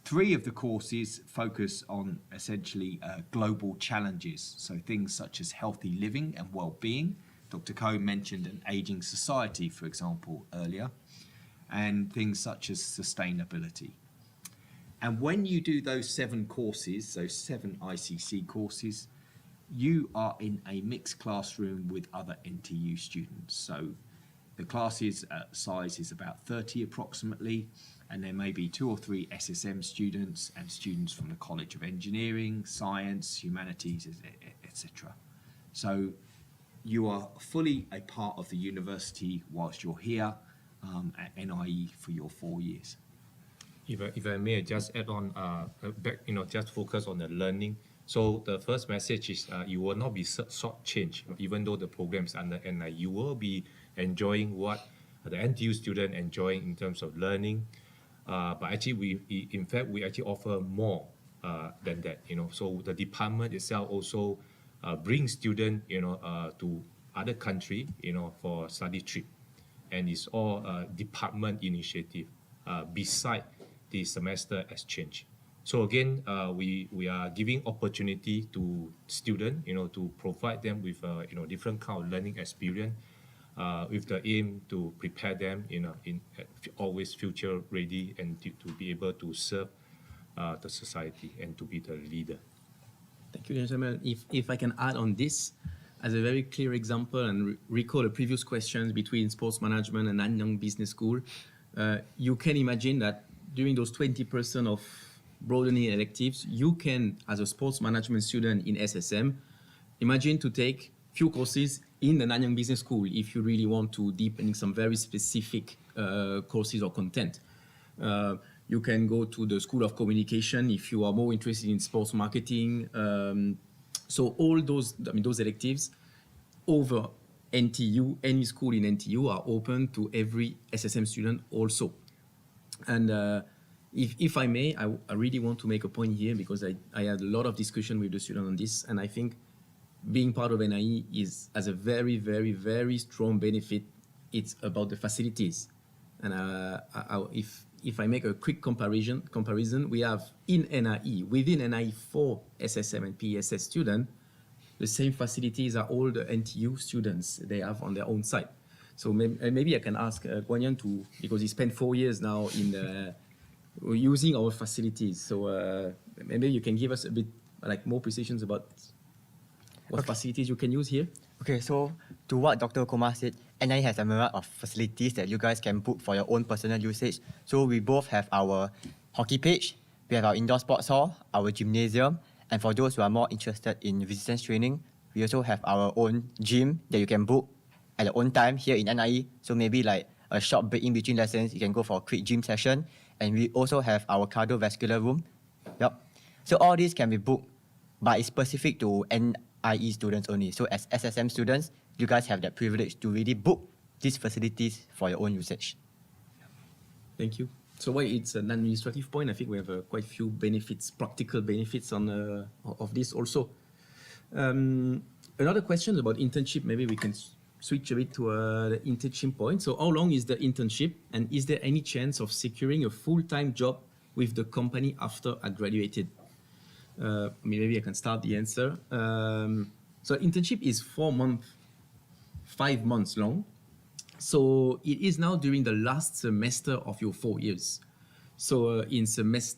3 of the courses focus on essentially global challenges, so things such as healthy living and well-being. Dr. Ko mentioned an aging society, for example, earlier, and things such as sustainability. And when you do those 7 courses, those 7 ICC courses, you are in a mixed classroom with other NTU students. So the classes size is about 30 approximately, and there may be 2 or 3 SSM students and students from the College of Engineering, Science, Humanities, etc. So you are fully a part of the university whilst you're here, at NIE for your 4 years? If I may just add on, back, just focus on the learning. So the first message is you will not be short-changed, even though the program is under NI. You will be enjoying what the NTU student enjoying in terms of learning. But actually, we actually offer more than that. So the department itself also brings students, to other country, for study trip, and it's all department initiative beside the semester exchange. So again, we are giving opportunity to students, to provide them with different kind of learning experience, with the aim to prepare them, in always future ready and to be able to serve the society and to be the leader. Thank you, gentlemen. If I can add on this, as a very clear example and recall the previous questions between sports management and Nanyang Business School, you can imagine that during those 20% of broadening electives, you can, as a sports management student in SSM, imagine to take few courses in the Nanyang Business School if you really want to deepen some very specific courses or content. You can go to the School of Communication if you are more interested in sports marketing. So all those electives over NTU, any school in NTU, are open to every SSM student also. And if I may, I really want to make a point here, because I had a lot of discussion with the student on this, and I think being part of NIE has a very, very, very strong benefit. It's about the facilities. And if I make a quick comparison, we have in NIE, within NIE for SSM and PSS students, the same facilities are all the NTU students they have on their own site. So maybe I can ask Guan Yan because he spent 4 years now in using our facilities. So maybe you can give us a bit more precisions about what facilities you can use here. Okay, so to what Dr. Kumar said, NIE has a myriad of facilities that you guys can book for your own personal usage. So we both have our hockey pitch, we have our indoor sports hall, our gymnasium, and for those who are more interested in resistance training, we also have our own gym that you can book at your own time here in NIE. So maybe like a short break in between lessons, you can go for a quick gym session. And we also have our cardiovascular room. Yep. So all these can be booked, but it's specific to NIE students only. So as SSM students, you guys have that privilege to really book these facilities for your own usage. Thank you. So while it's an administrative point, I think we have quite a few benefits, practical benefits of this also. Another question about internship, maybe we can switch a bit to the internship point. So how long is the internship, and is there any chance of securing a full-time job with the company after I graduated? Maybe I can start the answer. So internship is 4 months, 5 months long. So it is now during the last semester of your 4 years. So in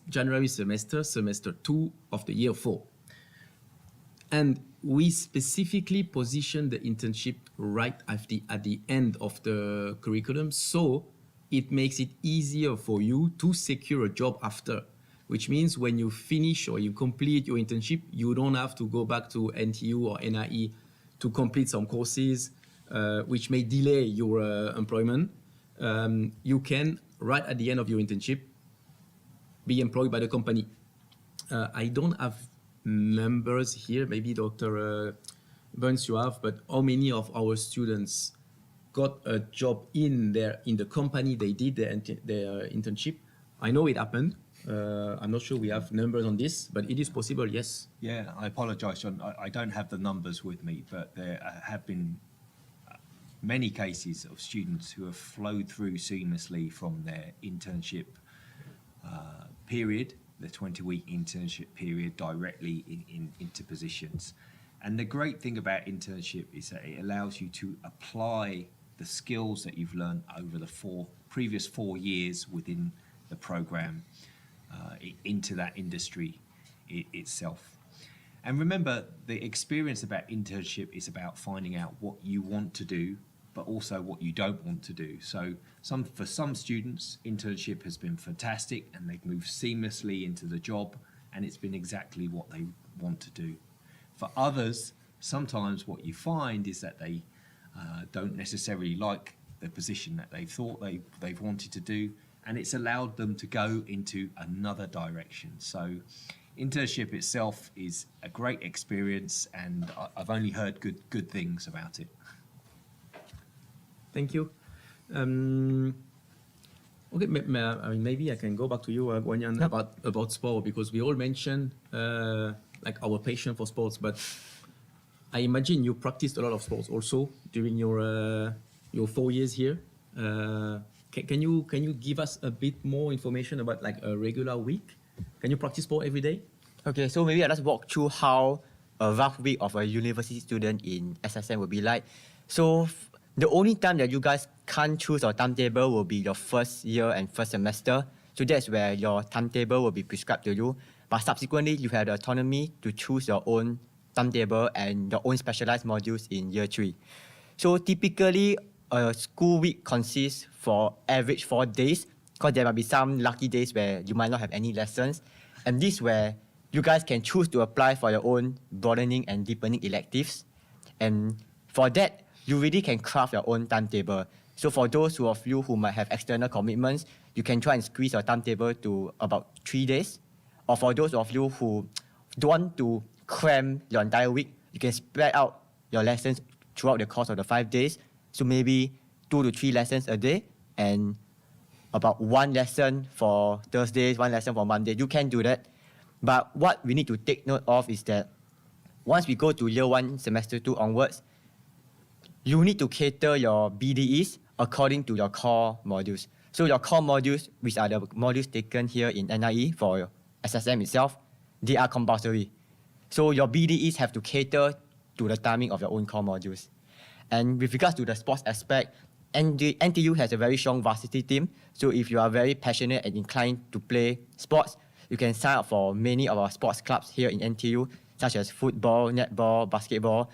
January semester 2 of the year 4. And we specifically position the internship right at the end of the curriculum, so it makes it easier for you to secure a job after, which means when you finish or you complete your internship, you don't have to go back to NTU or NIE to complete some courses, which may delay your employment. You can, right at the end of your internship, be employed by the company. I don't have numbers here, maybe Dr. Burns you have, but how many of our students got a job in the company they did their internship? I know it happened. I'm not sure we have numbers on this, but it is possible, yes. Yeah, I apologize, John. I don't have the numbers with me, but there have been many cases of students who have flowed through seamlessly from their internship period, the 20-week internship period, directly into positions. And the great thing about internship is that it allows you to apply the skills that you've learned over the previous 4 years within the program into that industry itself. And remember, the experience about internship is about finding out what you want to do, but also what you don't want to do. So for some students, internship has been fantastic and they've moved seamlessly into the job, and it's been exactly what they want to do. For others, sometimes what you find is that they don't necessarily like the position that they thought they've wanted to do, and it's allowed them to go into another direction. So internship itself is a great experience, and I've only heard good things about it. Thank you. Okay, I mean, maybe I can go back to you, Guan Yan, about sport, because we all mentioned like our passion for sports, but I imagine you practiced a lot of sports also during your 4 years here. Can you give us a bit more information about like a regular week? Can you practice sport every day? Okay, so maybe I'll just walk through how a rough week of a university student in SSM would be like. So the only time that you guys can't choose your timetable will be your first year and first semester. So that's where your timetable will be prescribed to you. But subsequently, you have the autonomy to choose your own timetable and your own specialized modules in year 3. So typically, a school week consists for average 4 days, because there might be some lucky days where you might not have any lessons. And this is where you guys can choose to apply for your own broadening and deepening electives. And for that, you really can craft your own timetable. So for those of you who might have external commitments, you can try and squeeze your timetable to about 3 days. Or for those of you who don't want to cram your entire week, you can spread out your lessons throughout the course of the 5 days. So maybe 2 to 3 lessons a day and about 1 lesson for Thursdays, 1 lesson for Monday. You can do that. But what we need to take note of is that once we go to year 1, semester 2 onwards, you need to cater your BDEs according to your core modules. So your core modules, which are the modules taken here in NIE for SSM itself, they are compulsory. So your BDEs have to cater to the timing of your own core modules. And with regards to the sports aspect, NTU has a very strong varsity team. So if you are very passionate and inclined to play sports, you can sign up for many of our sports clubs here in NTU, such as football, netball, basketball.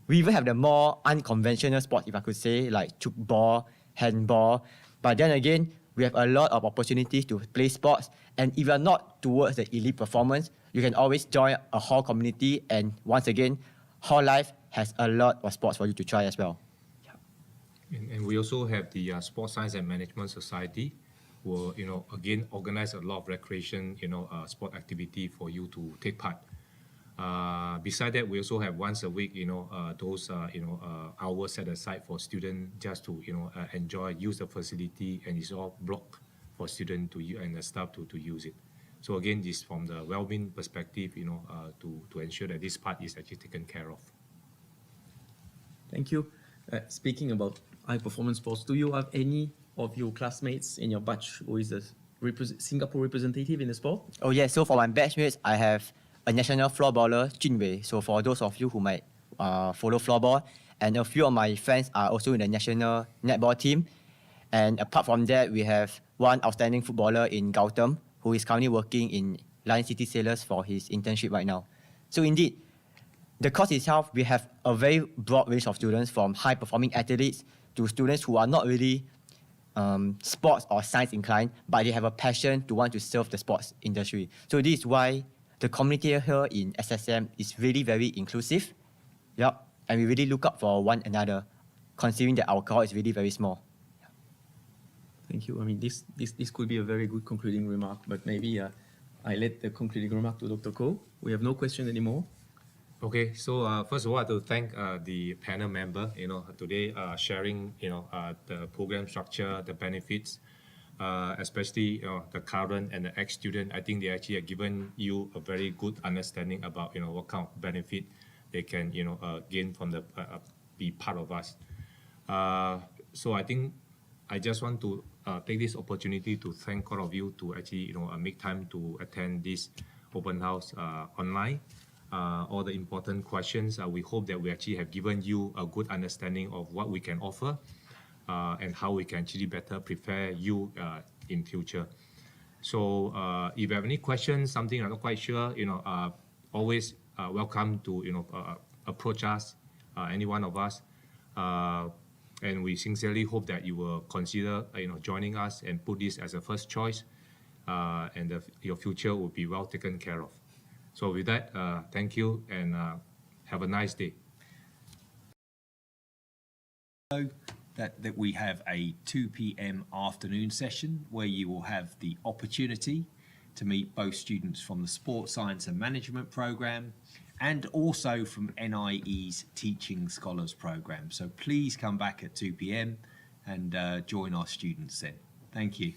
We even have the more unconventional sports, if I could say, like chukball, handball. But then again, we have a lot of opportunities to play sports. And if you're not towards the elite performance, you can always join a hall community. And once again, hall life has a lot of sports for you to try as well. And we also have the Sports Science and Management Society, who again organize a lot of recreation, sport activity for you to take part. Beside that, we also have once a week, those hours set aside for students just to enjoy, use the facility, and it's all blocked for students to and the staff to use it. So again, this from the well-being perspective, to ensure that this part is actually taken care of. Thank you. Speaking about high-performance sports, do you have any of your classmates in your batch who is a Singapore representative in the sport? Oh yeah, so for my batchmates, I have a national floorballer, Junwei. So for those of you who might follow floorball, and a few of my friends are also in the national netball team. And apart from that, we have one outstanding footballer in Gautam, who is currently working in Lion City Sailors for his internship right now. So indeed, the course itself, we have a very broad range of students, from high-performing athletes to students who are not really sports or science inclined, but they have a passion to want to serve the sports industry. So this is why the community here in SSM is really very inclusive. Yep. And we really look out for one another, considering that our cohort is really very small. Thank you. I mean, this could be a very good concluding remark, but maybe I let the concluding remark to Dr. Koh. We have no question anymore. Okay, so first of all, I want to thank the panel member, today sharing, the program structure, the benefits, especially the current and the ex-student. I think they actually have given you a very good understanding about, what kind of benefit they can, gain from the be part of us. So I think I just want to take this opportunity to thank all of you to actually, make time to attend this open house online. All the important questions. We hope that we actually have given you a good understanding of what we can offer and how we can actually better prepare you in future. So if you have any questions, something I'm not quite sure, always welcome to approach us, any one of us, and we sincerely hope that you will consider joining us and put this as a first choice, and your future will be well taken care of. So with that, thank you and have a nice day. So that we have a 2 p.m. afternoon session where you will have the opportunity to meet both students from the Sports Science and Management program and also from NIE's Teaching Scholars program. So please come back at 2 p.m. and join our students then. Thank you.